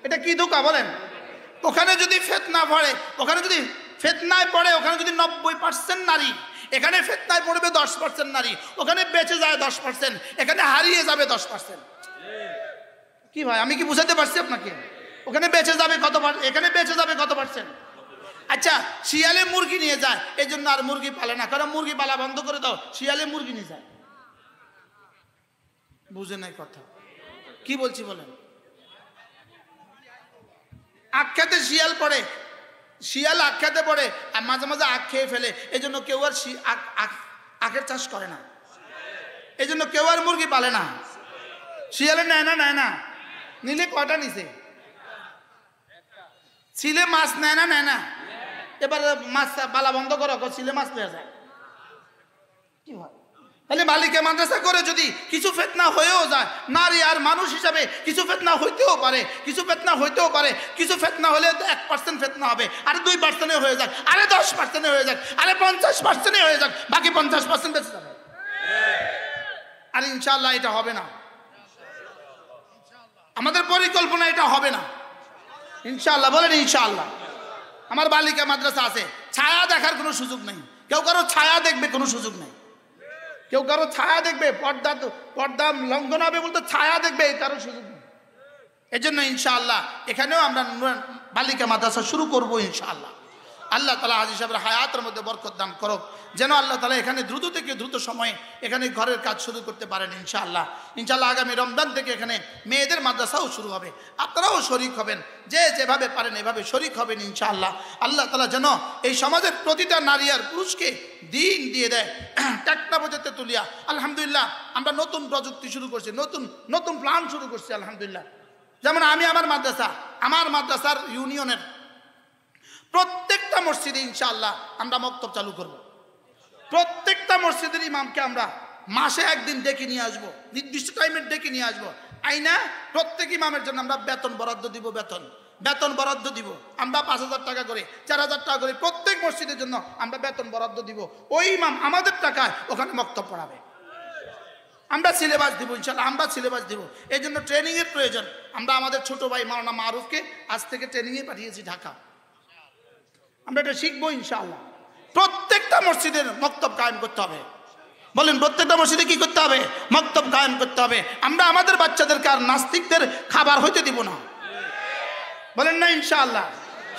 এটা কি ধোঁকা বলেন ওখানে যদি ফিতনা পড়ে ওখানে যদি ফিতনায় পড়ে ওখানে যদি 90% নারী এখানে ফিতনায় পড়বে 10% নারী ওখানে বেঁচে যায় 10% এখানে হারিয়ে যাবে 10% কি ভাই আমি কি বুঝাতে পারছি আপনাকে ওখানে বেঁচে যাবে কত এখানে বেঁচে যাবে কত পার্সেন্ট আচ্ছা শিয়ালে মুরগি নিয়ে যায় এই জন্য আর মুরগি পালে না কারণ মুরগি পালা বন্ধ করে দাও শিয়ালে মুরগি নিয়ে যায় বুঝে নাই কথা কি বলছি বলেন আখ্যাতে শিয়াল পড়ে শিয়াল আখ্যাতে পড়ে আর মাঝে মাঝে আখ খেয়ে ফেলে এই জন্য কেউ আর আখের চাষ করে না এই জন্য কেউ আর মুরগি পালে না শিয়ালে নেয় না নিলে কয়টা নিছে ছিলে মাছ নেয় না এবার মাছ পালা বন্ধ করো ছিলে মাছ পেয়ে যায় কি হয় তাহলে মালিকে মাদ্রাসা করে যদি কিছু ফিতনা হয়েও যায় নারী আর মানুষ হিসাবে কিছু ফিতনা হইতেও পারে কিছু ফিতনা হলে 1% ফিতনা হবে আরে 2% হয়ে যাক আরে 10% হয়ে যাক আরে 50% হয়ে যাক বাকি 50% বেঁচে যাবে আর ইনশাআল্লাহ এটা হবে না আমাদের পরিকল্পনা এটা হবে না ইনশাআল্লাহ বলেন ইনশাআল্লাহ আমার বালিকা মাদ্রাসা আছে ছায়া দেখার কোনো সুযোগ নেই কেউ কারো ছায়া দেখবে কোনো সুযোগ নেই কেউ কারো ছায়া দেখবে পর্দা লঙ্ঘন হবে বলতে ছায়া দেখবে কারো সুযোগ নেই এই জন্য ইনশাআল্লাহ এখানেও আমরা বালিকা মাদ্রাসা শুরু করবো ইনশাআল্লাহ আল্লাহ তাআলা হাজী সাহেবের হায়াতের মধ্যে বরকত দান করুক যেন আল্লাহ তাআলা এখানে দ্রুত থেকে দ্রুত সময়ে এখানে ঘরের কাজ শুরু করতে পারেন ইনশাআল্লাহ আগামী রমজান থেকে এখানে মেয়েদের মাদ্রাসাও শুরু হবে আপনারাও শরীক হবেন যেভাবে পারেন এভাবে শরীক হবেন ইনশাআল্লাহ আল্লাহ তাআলা যেন এই সমাজের প্রতিটা নারী আর পুরুষকে দিন দিয়ে দেয় টাকটা বোঝাতে তুলিয়া আলহামদুলিল্লাহ আমরা নতুন প্রযুক্তি শুরু করছি নতুন প্ল্যান শুরু করছি আলহামদুলিল্লাহ যেমন আমি আমার মাদ্রাসার ইউনিয়নের প্রত্যেকটা মসজিদে ইনশাআল্লাহ আমরা মক্তব চালু করব প্রত্যেকটা মসজিদের ইমামকে আমরা মাসে একদিন ডেকে নিয়ে আসবো নির্দিষ্ট টাইমে ডেকে নিয়ে আসবো আইনা প্রত্যেক ইমামের জন্য আমরা বেতন বরাদ্দ দিব আমরা 5,000 টাকা করে 4,000 টাকা করে প্রত্যেক মসজিদের জন্য আমরা বেতন বরাদ্দ দিব ওই ইমাম আমাদের টাকায় ওখানে মক্তব পড়াবে আমরা সিলেবাস দিব ইনশাআল্লাহ এই জন্য ট্রেনিংয়ের প্রয়োজন আমরা আমাদের ছোট ভাই মাওলানা মারুফকে আজ থেকে ট্রেনিংয়ে পাঠিয়েছি ঢাকা আমরা এটা শিখবো ইনশাআল্লাহ প্রত্যেকটা মসজিদের মক্তব কায়েম করতে হবে বলেন প্রত্যেকটা মসজিদে কি করতে হবে মক্তব কায়েম করতে হবে আমরা আমাদের বাচ্চাদেরকে আর নাস্তিকদের খাবার হইতে দিব না বলেন না ইনশাআল্লাহ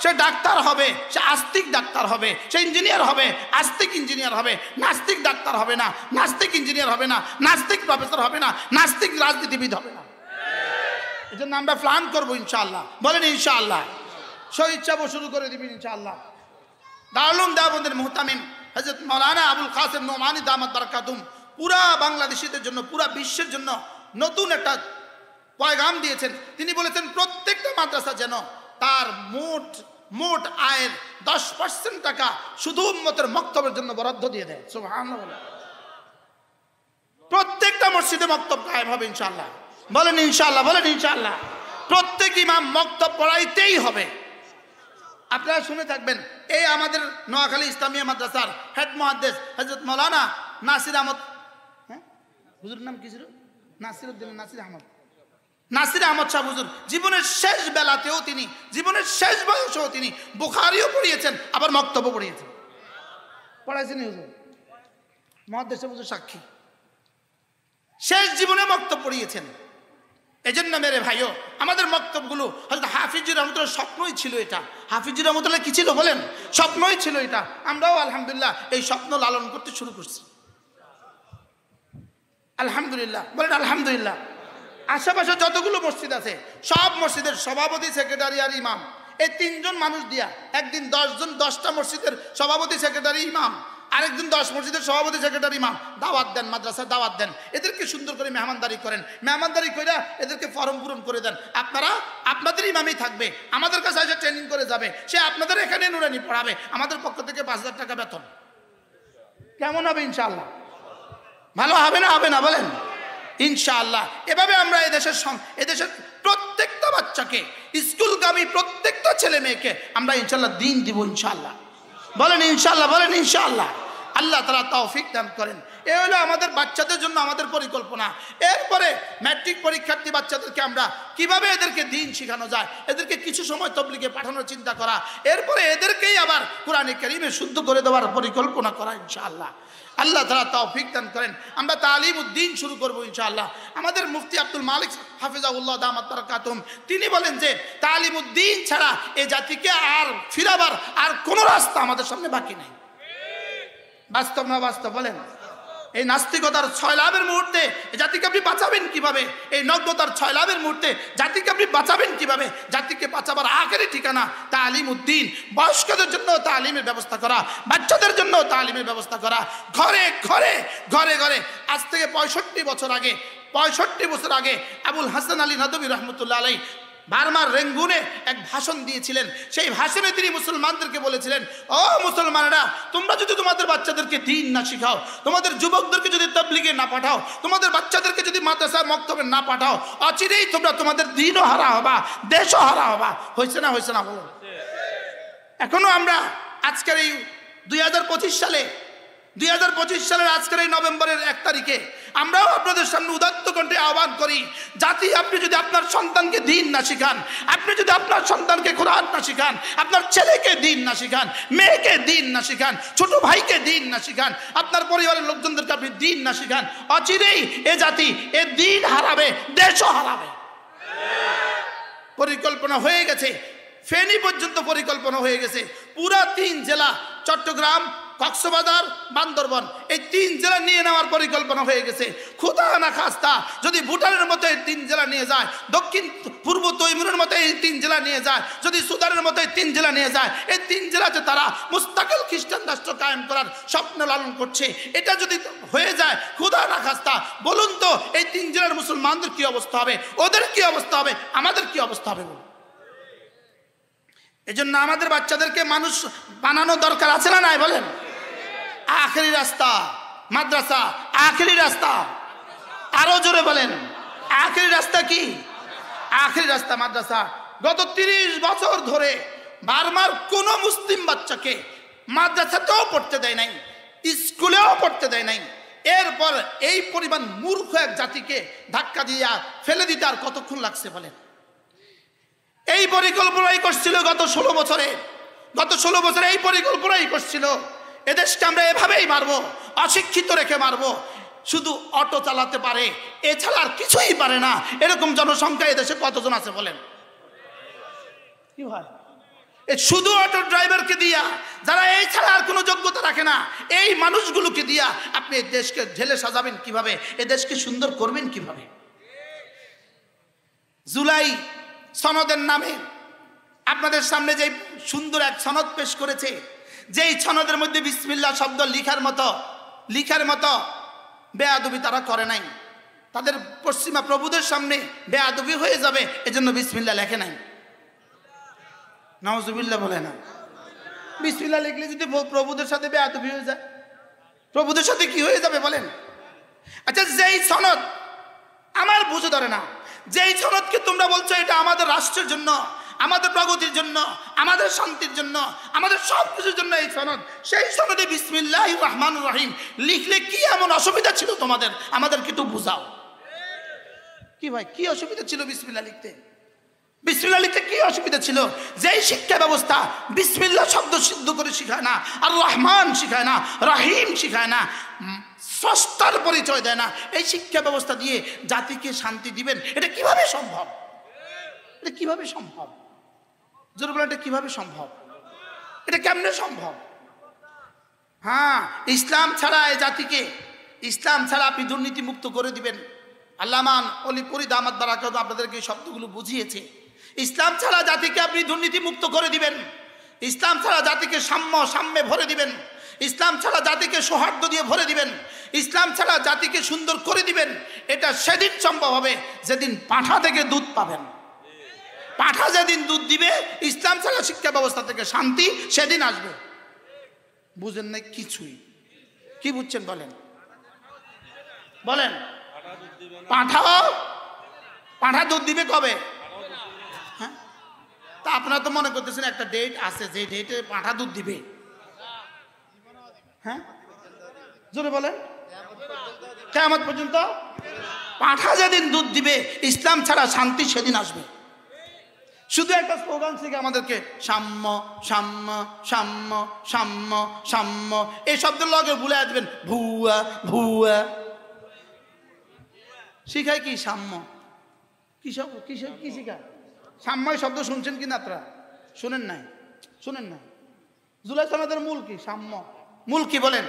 সে ডাক্তার হবে সে আস্তিক ডাক্তার হবে সে ইঞ্জিনিয়ার হবে আস্তিক ইঞ্জিনিয়ার হবে নাস্তিক ডাক্তার হবে না নাস্তিক ইঞ্জিনিয়ার হবে না নাস্তিক প্রফেসর হবে না নাস্তিক রাজনীতিবিদ হবে না এই জন্য আমরা প্ল্যান করবো ইনশাআল্লাহ বলেন ইনশাআল্লাহ স্বইচ্ছাবো শুরু করে দিবেন ইনশাআল্লাহ দারুল দেওবন্দের মুহতামিম হযরত মাওলানা আবুল কাসেম নোমানী দামাত বারাকাতুম পুরা বাংলাদেশীদের জন্য পুরা বিশ্বের জন্য নতুন একটা পয়গাম দিয়েছেন তিনি বলেছেন প্রত্যেকটা মাদ্রাসা যেন তার মোট আয়ের 10% টাকা শুধু উম্মতের মক্তবের জন্য বরাদ্দ দিয়ে দেয় সুবহানাল্লাহ প্রত্যেকটা মসজিদে মক্তব কায়েম হবে ইনশাআল্লাহ বলেন ইনশাআল্লাহ প্রত্যেক ইমাম মক্তব পড়াইতেই হবে আপনারা শুনে থাকবেন এই আমাদের নোয়াখালী ইসলামিয়া মাদ্রাসার হেড মুহাদ্দিস হযরত মাওলানা নাসির আহমদ হুজুর নাম কি ছিল নাসির আহমদ শাহ হুজুর জীবনের শেষ বেলাতেও তিনি জীবনের শেষ বয়সেও তিনি বুখারীও পড়িয়েছেন আবার মক্তবও পড়িয়েছেন পড়াইছেন হুজুর মুহাদ্দিস হুজুর সাক্ষী শেষ জীবনে মক্তব পড়িয়েছেন এজন্য মেরে ভাইও আমাদের মক্তবগুলো হযরত হাফিজুর রহমাতুল্লাহ স্বপ্নই ছিল এটা হাফিজুর রহমাতুল্লাহ কি ছিল বলেন স্বপ্নই ছিল এটা আমরাও আলহামদুলিল্লাহ এই স্বপ্ন লালন করতে শুরু করছি আলহামদুলিল্লাহ বলেন আলহামদুলিল্লাহ আশেপাশে যতগুলো মসজিদ আছে সব মসজিদের সভাপতি সেক্রেটারি আর ইমাম এই 3 জন মানুষ দিয়া একদিন 10টা মসজিদের সভাপতি সেক্রেটারি ইমাম আরেকদিন 10 মসজিদের সভাপতি সেক্রেটারি ইমাম দাওয়াত দেন মাদ্রাসা দাওয়াত দেন এদেরকে সুন্দর করে মেহমানদারি করেন মেহমানদারি কইরা এদেরকে ফর্ম পূরণ করে দেন আপনারা আপনাদের ইমামই থাকবে আমাদের কাছে এসে ট্রেনিং করে যাবে সে আপনাদের এখানে নুরানি পড়াবে আমাদের পক্ষ থেকে 5,000 টাকা বেতন কেমন হবে ইনশাআল্লাহ ভালো হবে না বলেন ইনশাআল্লাহ। এভাবে আমরা এদেশের প্রত্যেকটা বাচ্চাকে, স্কুলগামী প্রত্যেকটা ছেলে মেয়েকে আমরা ইনশাআল্লাহ দিন দিব ইনশাআল্লাহ। বলেন ইনশাআল্লাহ, বলেন ইনশাআল্লাহ। আল্লাহ তাআলা তৌফিক দান করেন। এ হলো আমাদের বাচ্চাদের জন্য আমাদের পরিকল্পনা। এরপরে ম্যাট্রিক পরীক্ষার্থী বাচ্চাদেরকে আমরা কিভাবে এদেরকে দিন শেখানো যায়, এদেরকে কিছু সময় তবলিগে পাঠানোর চিন্তা করা, এরপরে এদেরকেই আবার কোরআনে কারীমে শুদ্ধ করে দেওয়ার পরিকল্পনা করা ইনশাআল্লাহ। আল্লাহ তাআলা তৌফিক দান করেন। আমরা তালিমউদ্দিন শুরু করব ইনশাআল্লাহ। আমাদের মুফতি আব্দুল মালিক হাফিজাহুল্লাহ দামাত বারাকাতুহুম তিনি বলেন যে তালিমউদ্দিন ছাড়া এই জাতিকে আর ফিরাবার আর কোনো রাস্তা আমাদের সামনে বাকি নেই। বাস্তব না বাস্তব বলেন? এই নাস্তিকতার ছয়লাভের মুহূর্তে জাতিকে আপনি বাঁচাবেন কিভাবে? এই নগ্নতার ছয়লাভের মুহূর্তে জাতিকে আপনি বাঁচাবেন কিভাবে? জাতিকে বাঁচাবার আখেরি ঠিকানা তালিমউদ্দিন। বয়স্কদের জন্য তালিমের ব্যবস্থা করা, বাচ্চাদের জন্য তালিমের ব্যবস্থা করা, ঘরে ঘরে ঘরে ঘরে। আজ থেকে 65 বছর আগে আবুল হাসান আলী নদভী রহমতুল্লাহ আলাইহি বার্মার রেঙ্গুনে এক ভাষণ দিয়েছিলেন। সেই ভাষণে তিনি মুসলমানদেরকে বলেছিলেন, ও মুসলমানেরা, তোমরা যদি তোমাদের বাচ্চাদেরকে দ্বীন না শিখাও, তোমাদের যুবকদেরকে যদি তাবলীগে না পাঠাও, তোমাদের বাচ্চাদেরকে যদি মাদ্রাসা মক্তবে না পাঠাও, অচিরেই তোমরা তোমাদের দ্বীনও হারা হবা, দেশও হারা হবা। হয়েছে না? হয়েছে না? বলুন। এখনো আমরা আজকের এই 2025 সালের আজকের এই নভেম্বরের 1 তারিখে আমরাও আপনাদের সামনে উদাত্ত কণ্ঠে আহ্বান করি, জাতি, আপনি যদি আপনার সন্তানকে দ্বীন না শিখান, আপনি যদি আপনার সন্তানকে কোরআন না শিখান, আপনার ছেলেকে দ্বীন না শিখান, মেয়েকে দ্বীন না শিখান, ছোট ভাইকে দ্বীন না শিখান, আপনার পরিবারের লোকজনদেরকে আপনি দ্বীন না শিখান, অচিরেই এ জাতি এ দ্বীন হারাবে, দেশও হারাবে। পরিকল্পনা হয়ে গেছে, ফেনী পর্যন্ত পরিকল্পনা হয়ে গেছে। পুরা 3 জেলা, চট্টগ্রাম, কক্সবাজার, বান্দরবন, এই 3 জেলা নিয়ে নেওয়ার পরিকল্পনা হয়ে গেছে। খোদা না খাস্তা যদি ভুটানের মতো এই 3 জেলা নিয়ে যায়, দক্ষিণ পূর্ব তৈমুরের মতো এই 3 জেলা নিয়ে যায়, যদি সুদানের মতো এই 3 জেলা নিয়ে যায়, এই 3 জেলাতে তারা মুস্তাকিল খ্রিস্টান রাষ্ট্র কায়েম করার স্বপ্ন লালন করছে। এটা যদি হয়ে যায়, খোদা না খাস্তা, বলুন তো এই 3 জেলার মুসলমানদের কি অবস্থা হবে? ওদের কি অবস্থা হবে? আমাদের কি অবস্থা হবে? বলুন। এজন্য আমাদের বাচ্চাদেরকে মানুষ বানানো দরকার আছে না নাই? বলেন। আখেরি রাস্তা মাদ্রাসা, আখেরি রাস্তা, আরো জোরে বলেন। আখেরি রাস্তা কি? আখেরি রাস্তা মাদ্রাসা। গত 30 বছর ধরে বার্মার কোন মুসলিম বাচ্চাকে মাদ্রাসাতেও পড়তে দেয় নাই, স্কুলেও পড়তে দেয় নাই। এরপর এই পরিমাণ মূর্খ এক জাতিকে ধাক্কা দিয়া ফেলে দিতে আর কতক্ষণ লাগছে বলেন? এই পরিকল্পনাই করছিল গত 16 বছরে এই পরিকল্পনাই করছিল। এদেশকে আমরা এভাবেই মারবো, অশিক্ষিত রেখে মারবো। শুধু অটো চালাতে পারে, এছাড়া আর কিছুই পারে না, এরকম জনসংখ্যা এদেশে কতজন আছে বলেন? কি হয়? শুধু অটো ড্রাইভারকে দিয়া, যারা এই ছাড়া আর কোনো যোগ্যতা রাখে না, এই মানুষগুলোকে দিয়া আপনি এই দেশকে ঢেলে সাজাবেন কিভাবে? এ দেশকে সুন্দর করবেন কিভাবে? জুলাই সনদের নামে আপনাদের সামনে যে সুন্দর এক সনদ পেশ করেছে, যেই সনদের মধ্যে বিসমিল্লাহ শব্দ লিখার মতো বেয়াদবি তারা করে নাই। তাদের পশ্চিমা প্রভুদের সামনে বেয়াদবি হয়ে যাবে, এজন্য বিসমিল্লাহ লেখে নাই। নাউজুবিল্লাহ বলে না। বিসমিল্লাহ লিখলে যদি প্রভুদের সাথে বেয়াদবি হয়ে যায়, প্রভুদের সাথে কি হয়ে যাবে বলেন? আচ্ছা, যেই সনদ আমার বুঝে ধরে না, যেই সনদকে তোমরা বলছো এটা আমাদের রাষ্ট্রের জন্য, আমাদের প্রগতির জন্য, আমাদের শান্তির জন্য, আমাদের সব কিছুর জন্য এই সনদ, সেই সনদে বিসমিল্লাহির রহমানির রহিম লিখলে কি এমন অসুবিধা ছিল তোমাদের? আমাদেরকে একটু বুঝাও। কি ভাই, কি অসুবিধা ছিল বিসমিল্লাহ লিখতে? বিসমিল্লাহ লিখতে কি অসুবিধা ছিল? যেই শিক্ষা ব্যবস্থা বিসমিল্লাহ শব্দ সিদ্ধ করে শিখায় না, আর রহমান শিখায় না, রহিম শিখায় না, স্রষ্টার পরিচয় দেয় না, এই শিক্ষা ব্যবস্থা দিয়ে জাতিকে শান্তি দিবেন, এটা কিভাবে সম্ভব? এটা কিভাবে সম্ভব? জোর বলে, এটা কিভাবে সম্ভব? এটা কেমনে সম্ভব? হ্যাঁ, ইসলাম ছাড়া এই জাতিকে, ইসলাম ছাড়া আপনি দুর্নীতি মুক্ত করে দিবেন। আল্লামান অলিপুরি দামাত বারাকাত আপনাদেরকে এই শব্দগুলো বুঝিয়েছে। ইসলাম ছাড়া জাতিকে আপনি দুর্নীতি মুক্ত করে দিবেন, ইসলাম ছাড়া জাতিকে সাম্যে ভরে দিবেন, ইসলাম ছাড়া জাতিকে সৌহার্দ্য দিয়ে ভরে দিবেন, ইসলাম ছাড়া জাতিকে সুন্দর করে দিবেন। এটা সেদিন সম্ভব হবে যেদিন পাঁঠা থেকে দুধ পাবেন। পাঁঠা যেদিন দুধ দিবে, ইসলাম ছাড়া শিক্ষা ব্যবস্থা থেকে শান্তি সেদিন আসবে। বুঝেন নাই কিছুই? কি বুঝছেন বলেন? বলেন। পাঁঠা দুধ দিবে কবে? হ্যাঁ, তা আপনারা তো মনে করতেছেন একটা ডেট আছে যে ডেটে পাঁঠা দুধ দিবে। হ্যাঁ, জোরে বলেন। কিয়ামত পর্যন্ত পাঁঠা যেদিন দুধ দিবে, ইসলাম ছাড়া শান্তি সেদিন আসবে। শুধু একটা স্লোগান থেকে আমাদেরকে সাম্য সাম্য সাম্য সাম্য সাম্য এই শব্দের লগে ভুলে আসবেন, ভুয়া ভুয়া শিখায় কি সাম্য, কি সব কি শিখায় সাম্য শব্দ শুনছেন কিনা আপনারা? শুনেন নাই? শুনেন নাই? জুলাই সনদের মূল কি? সাম্য। মূল কি বলেন?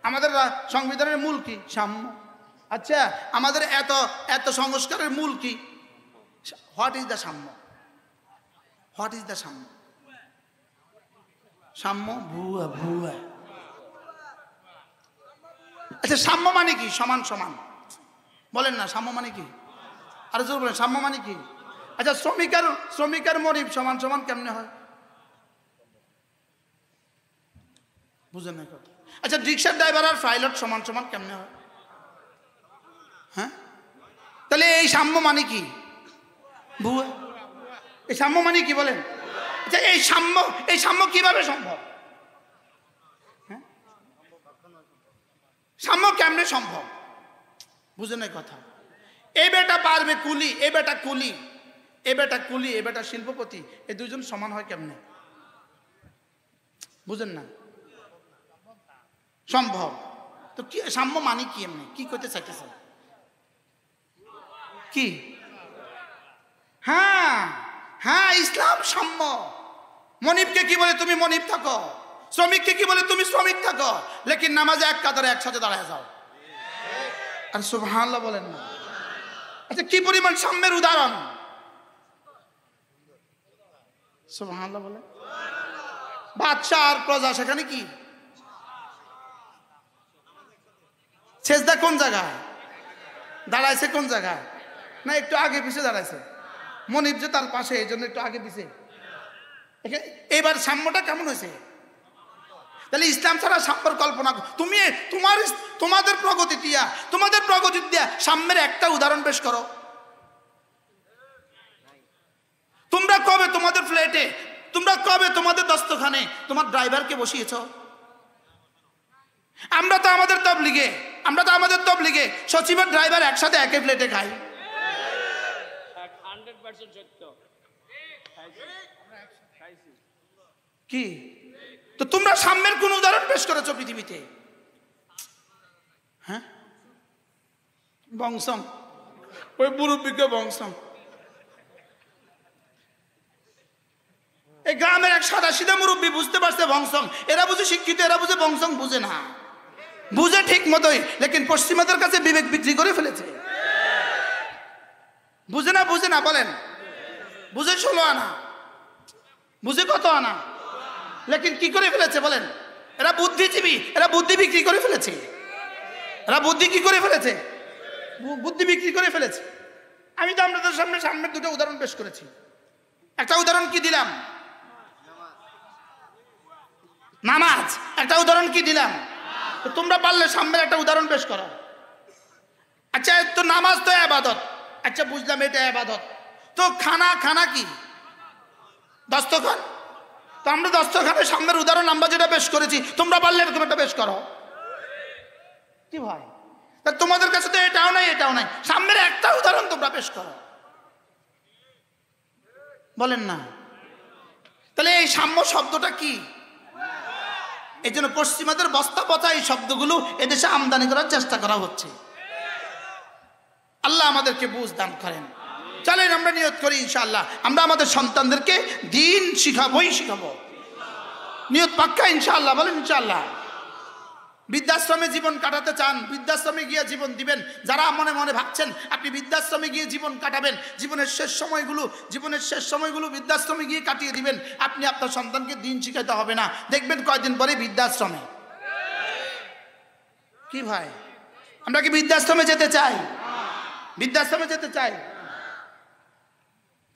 আমাদের সংবিধানের মূল কি? সাম্য। আচ্ছা, আমাদের এত এত সংস্কারের মূল কি? হোয়াট ইজ দ্য সাম্য? হোয়াট ইজ দ্য সাম্য? সাম্য ভুয়া ভুয়া। আচ্ছা, সাম্য মানে কি? সমান সমান বলেন না, সাম্য মানে কি? আরে জোর বলেন, সাম্য মানে কি? আচ্ছা, শ্রমিকের মনিব সমান সমান কেমনে হয়? বুঝেন না কথা? আচ্ছা, রিক্সার ড্রাইভার আর পাইলট সমান সমান কেমনে হয়? হ্যাঁ, তাহলে এই সাম্য মানে কি? ভুয়া। এই সাম্য মানে কি বলেন? আচ্ছা, এই সাম্য কিভাবে সম্ভব? হ্যাঁ, সাম্য কেমনে সম্ভব? বুঝেন না কথা? এই বেটা পারবে কুলি, এই বেটা কুলি, এই বেটা কুলি, এই বেটা শিল্পপতি, এই দুজন সমান হয় কেমনে? বুঝেন না? সম্ভব। তো কি সাম্য মানে কি? এমনি কি করতে চাইতেছে? কি? হ্যাঁ হ্যাঁ, ইসলাম সাম্য। মনিবকে কি বলে? তুমি মনিব থাকো। শ্রমিককে কি বলে? তুমি শ্রমিক থাকো। লেকিন নামাজে এক কাতারে একসাথে দাঁড়ায় যাও। আর সুবহানাল্লাহ বলেন না? আচ্ছা, কি পরিমাণ সাম্যের উদাহরণ! সুবহানাল্লাহ বলেন। বাদশা আর প্রজা, সেখানে কি সেজদা কোন জায়গায় দাঁড়াইছে? কোন জায়গায়? না একটু আগে পিছে দাঁড়াইছে। মনিব যে তার পাশে, এই জন্য একটু আগে পিছে। এবার সাম্যটা কেমন হয়েছে? তাহলে ইসলাম ছাড়া সাম্যর কল্পনা। তুমি তোমাদের প্রগতি দিয়া সাম্যের একটা উদাহরণ পেশ করো। তোমরা কবে তোমাদের ফ্ল্যাটে, তোমরা কবে তোমাদের দস্তখানে তোমার ড্রাইভারকে বসিয়েছ? আমরা তো আমাদের তবলিগে সচিবের ড্রাইভার একসাথে একই ফ্ল্যাটে খাই। কি? তো তোমরা সাম্যের কোন উদাহরণ পেশ করেছো পৃথিবীতে? হ্যাঁ, বংশম, ওই মুরব্বীকে বংশম। এই গ্রামের এক সাদা সিধা মুরব্বী বুঝতে পারছে বংশম। এরা বুঝে শিক্ষিত, এরা বুঝে বংশম বুঝে না। বুঝে ঠিক মতোই, লেকিন পশ্চিমাদের কাছে বিবেক বিক্রি করে ফেলেছে। বুঝে না বলেন? বুঝে 16 আনা, বুঝে কত আনা, লেকিন কি করে ফেলেছে বলেন? এরা বুদ্ধিজীবী, এরা বুদ্ধি বিক্রি করে ফেলেছে। এরা বুদ্ধি কি করে ফেলেছে? বুদ্ধি বিক্রি করে ফেলেছে। আমি তো আপনাদের সামনের দুটো উদাহরণ পেশ করেছি। একটা উদাহরণ কি দিলাম? নামাজ। একটা উদাহরণ কি দিলাম? তো তোমরা পারলে সামনের একটা উদাহরণ পেশ করো। আচ্ছা, তো নামাজ তো ইবাদত। আচ্ছা, বুঝলাম এটা ইবাদত। তো খানা কি? দস্তখান। তো আমরা দস্তখানের সামনের উদাহরণ আমরা যেটা পেশ করেছি, তোমরা পারলে এরকম একটা পেশ করো। কি ভাই, তা তোমাদের কাছে তো এটাও নাই, সামনের একটা উদাহরণ তোমরা পেশ করো। বলেন না? তাহলে এই সাম্য শব্দটা কি? এই জন্য পশ্চিমাদের বস্তা পচা এই শব্দগুলো এদেশে আমদানি করার চেষ্টা করা হচ্ছে। আল্লাহ আমাদেরকে বুঝ দান করেন। চলেন আমরা নিয়ত করি, ইনশাআল্লাহ আমরা আমাদের সন্তানদেরকে দ্বীন শিখাবো। নিয়ত পাক্কা ইনশাআল্লাহ। বলেন ইনশাআল্লাহ। বৃদ্ধাশ্রমে জীবন কাটাতে চান, বৃদ্ধাশ্রমে গিয়ে জীবন দিবেন। যারা মনে মনে ভাবছেন আপনি বৃদ্ধাশ্রমে গিয়ে জীবন কাটাবেন, জীবনের শেষ সময়গুলো বৃদ্ধাশ্রমে গিয়ে কাটিয়ে দিবেন, আপনি আপনার সন্তানকে দ্বীন শিখাতে হবে না। দেখবেন কয়দিন পরে বৃদ্ধাশ্রমে। কি ভাই, আমরা কি বৃদ্ধাশ্রমে যেতে চাই?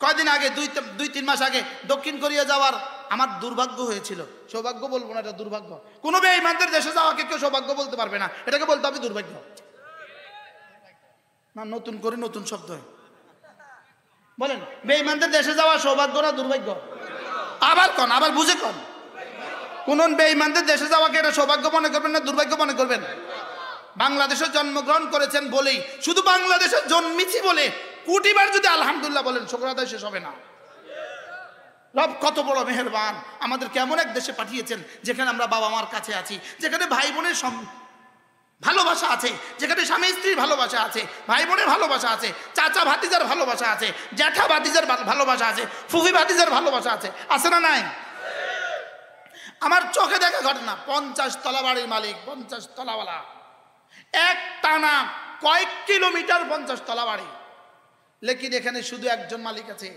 কয়দিন আগে, 2-3 মাস আগে দক্ষিণ কোরিয়া যাওয়ার আমার দুর্ভাগ্য হয়েছিল। সৌভাগ্য বলবো না, এটা দুর্ভাগ্য। কোনো বেঈমানদের দেশে যাওয়াকে কেউ সৌভাগ্য বলতে পারবে না, এটাকে বলতে হবে দুর্ভাগ্য। না নতুন করে নতুন শব্দ হয়? বলেন, বেঈমানদের দেশে যাওয়া সৌভাগ্য না দুর্ভাগ্য? আবার কন, আবার বুঝে কন। কোন বেঈমানদের দেশে যাওয়াকে এটা সৌভাগ্য মনে করবেন না দুর্ভাগ্য মনে করবেন? বাংলাদেশে জন্মগ্রহণ করেছেন বলেই, শুধু বাংলাদেশে জন্মেছি বলে কোটিবার যদি আলহামদুলিল্লাহ বলেন শুকর আদায় শেষ হবে না। রব কত বড় মেহেরবান, আমাদের কেমন এক দেশে পাঠিয়েছেন যেখানে আমরা বাবা মার কাছে আছি, যেখানে ভাই বোনের ভালোবাসা আছে, যেখানে স্বামী স্ত্রীর ভালোবাসা আছে, ভাই বোনের ভালোবাসা আছে, চাচা ভাতিজার ভালোবাসা আছে, জ্যাঠা ভাতিজার ভালোবাসা আছে, ফুফি ভাতিজার ভালোবাসা আছে, আছে না নাই? আমার চোখে দেখা ঘটনা, 50 তলা বাড়ির মালিক, 50 তলাওয়ালা, এক টানা কয়েক কিলোমিটার 50 তলা বাড়ি, লেকিন এখানে শুধু একজন মালিক আছে,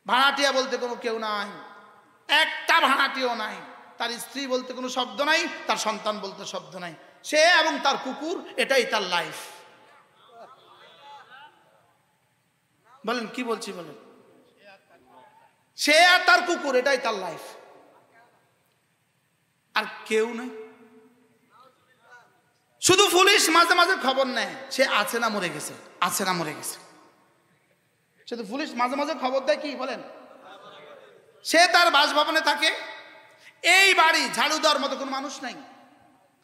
ভাড়াটিয়া বলতে কোনো কেউ নাই, একটা ভাড়াটিও নাই, তার স্ত্রী বলতে কোনো শব্দ নাই, তার সন্তান বলতে শব্দ নাই, সে এবং তার কুকুর, এটাই তার লাইফ। বলেন কি বলছি বলেন, সে আর তার কুকুর, এটাই তার লাইফ, আর কেউ নেই। শুধু পুলিশ মাঝে মাঝে খবর নেয় সে আছে না মরে গেছে, আছে না মরে গেছে, শুধু পুলিশ মাঝে মাঝে খবর দেয় কি বলেন, সে তার বাসভবনে থাকে। এই বাড়ি ঝাড়ু দেওয়ার মতো কোনো মানুষ নাই,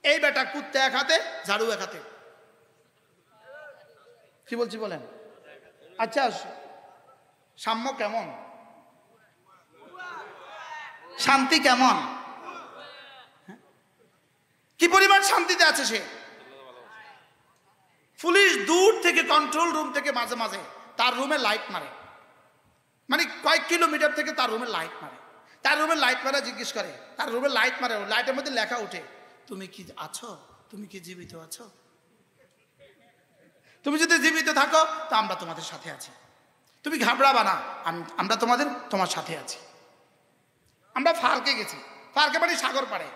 এই বেটা কুত্তে এক হাতে, ঝাড়ু এক হাতে। কি বলছি বলেন? আচ্ছা, সাম্য কেমন, শান্তি কেমন, কি পরিমাণ শান্তিতে আছে সে? পুলিশ দূর থেকে, কন্ট্রোল রুম থেকে মাঝে মাঝে তার রুমে লাইট মারে, মানে কয়েক কিলোমিটার থেকে তার রুমে লাইট মারে, তার রুমে লাইট মারা জিজ্ঞেস করে, তার রুমে লাইট মারে, লাইটের মধ্যে লেখা ওঠে, তুমি কি আছো, তুমি কি জীবিত আছো? তুমি যদি জীবিত থাকো তো আমরা তোমাদের সাথে আছি, তুমি ঘাবড়াবা না, আমরা তোমার সাথে আছি। আমরা ফার্কে গেছি, ফার্কে মানে সাগর পাড়ে,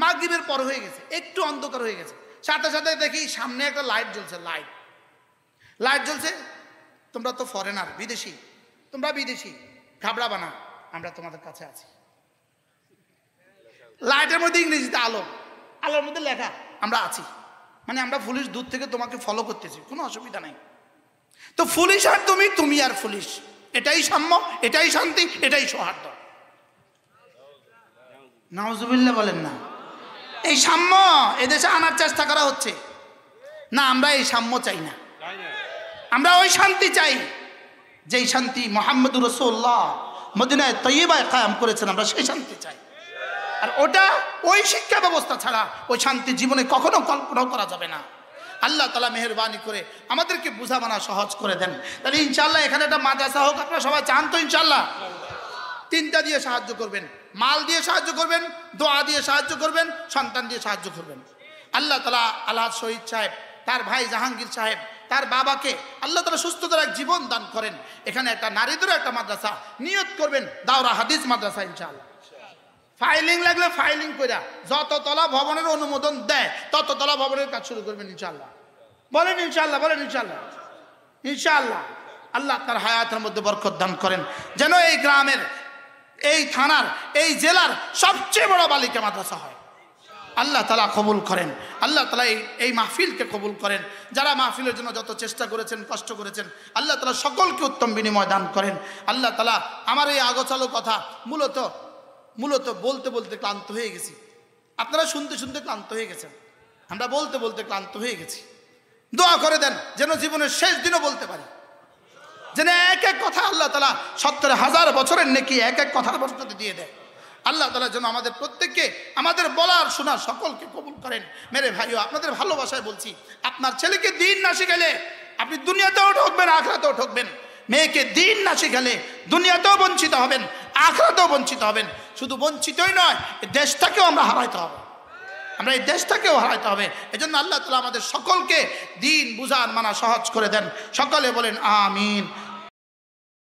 মাগরিবের পর হয়ে গেছে, একটু অন্ধকার হয়ে গেছে, সাথে সাথে দেখি সামনে একটা লাইট জ্বলছে, লাইট জ্বলছে। তোমরা তো ফরেনার, বিদেশি, তোমরা বিদেশি, ঘাবড়াবা না, আমরা তোমাদের কাছে আছি। লাইটের মধ্যে ইংরেজিতে আলো, আলোর মধ্যে লেখা আমরা আছি, মানে আমরা পুলিশ দূর থেকে তোমাকে ফলো করতেছি, কোনো অসুবিধা নাই। তো পুলিশ আর তুমি, তুমি আর পুলিশ, এটাই সাম্য, এটাই শান্তি, এটাই সৌহার্দ্য। নাউজুবিল্লাহ বলেন না। এই সাম্য এদেশে আনার চেষ্টা করা হচ্ছে না, আমরা এই সাম্য চাই না, আমরা ওই শান্তি চাই যেই শান্তি মুহাম্মদুর রাসূলুল্লাহ মদিনায় তয়্যিবায় কায়েম করেছেন, আমরা সেই শান্তি চাই। আর ওটা, ওই শিক্ষা ব্যবস্থা ছাড়া ওই শান্তি জীবনে কখনো কল্পনাও করা যাবে না। আল্লাহ তাআলা মেহেরবানি করে আমাদেরকে বুঝাবানা সহজ করে দেন। তাহলে ইনশাআল্লাহ এখানে একটা মাদ্রাসা হোক, আপনারা সবাই চান তো ইনশাআল্লাহ? তিনটা দিয়ে সাহায্য করবেন, মাল দিয়ে সাহায্য করবেন, দোয়া দিয়ে সাহায্য করবেন, সন্তান দিয়ে সাহায্য করবেন। আল্লাহ তাআলা আলহাজ শহীদ সাহেব, তার ভাই জাহাঙ্গীর সাহেব, তার বাবাকে আল্লাহ তাআলা সুস্থতার এক জীবন দান করেন। এখানে একটা নারীদেরও একটা মাদ্রাসা নিয়ত করবেন, দাওরা হাদিস মাদ্রাসা ইনশাআল্লাহ। ফাইলিং লাগলে ফাইলিং কইরা যত তলা ভবনের অনুমোদন দেয় তত তলা ভবনের কাজ শুরু করবেন ইনশাআল্লাহ। বলেন ইনশাআল্লাহ, বলেন ইনশাআল্লাহ। ইনশাআল্লাহ আল্লাহ তার হায়াতের মধ্যে বরকত দান করেন, যেন এই গ্রামের, এই থানার, এই জেলার সবচেয়ে বড় বালিকা মাদ্রাসা হয়। আল্লাহ তাআলা কবুল করেন, আল্লাহ তাআলা এই মাহফিলকে কবুল করেন। যারা মাহফিলের জন্য যত চেষ্টা করেছেন, কষ্ট করেছেন, আল্লাহ তাআলা সকলকে উত্তম বিনিময় দান করেন। আল্লাহ তাআলা আমার এই আগোছালো কথা মূলত বলতে বলতে ক্লান্ত হয়ে গেছি, আপনারা শুনতে শুনতে ক্লান্ত হয়ে গেছেন, আমরা বলতে বলতে ক্লান্ত হয়ে গেছি। দোয়া করে দেন যেন জীবনের শেষ দিনও বলতে পারি, যেন এক এক কথা আল্লাহ তাআলা 70,000 বছরের নেকি এক এক কথার বরকতে দিয়ে দেয়। আল্লাহ তাআলা যেন আমাদের প্রত্যেককে, আমাদের বলার শোনার সকলকে কবুল করেন। মেরে ভাইও, আপনাদের ভালোবাসায় বলছি, আপনার ছেলেকে দিন না শিখালে আপনি দুনিয়াতেও ঠকবেন, আখিরাতেও ঠকবেন। মেয়েকে দিন না শিখালে দুনিয়াতেও বঞ্চিত হবেন, আখিরাতেও বঞ্চিত হবেন। শুধু বঞ্চিতই নয়, দেশটাকেও আমরা হারাইতে হবে, আমরা এই দেশটাকেও হারাইতে হবে। এজন্য আল্লাহ তাআলা আমাদের সকলকে দিন বুঝান মানা সহজ করে দেন। সকলে বলেন আমিন।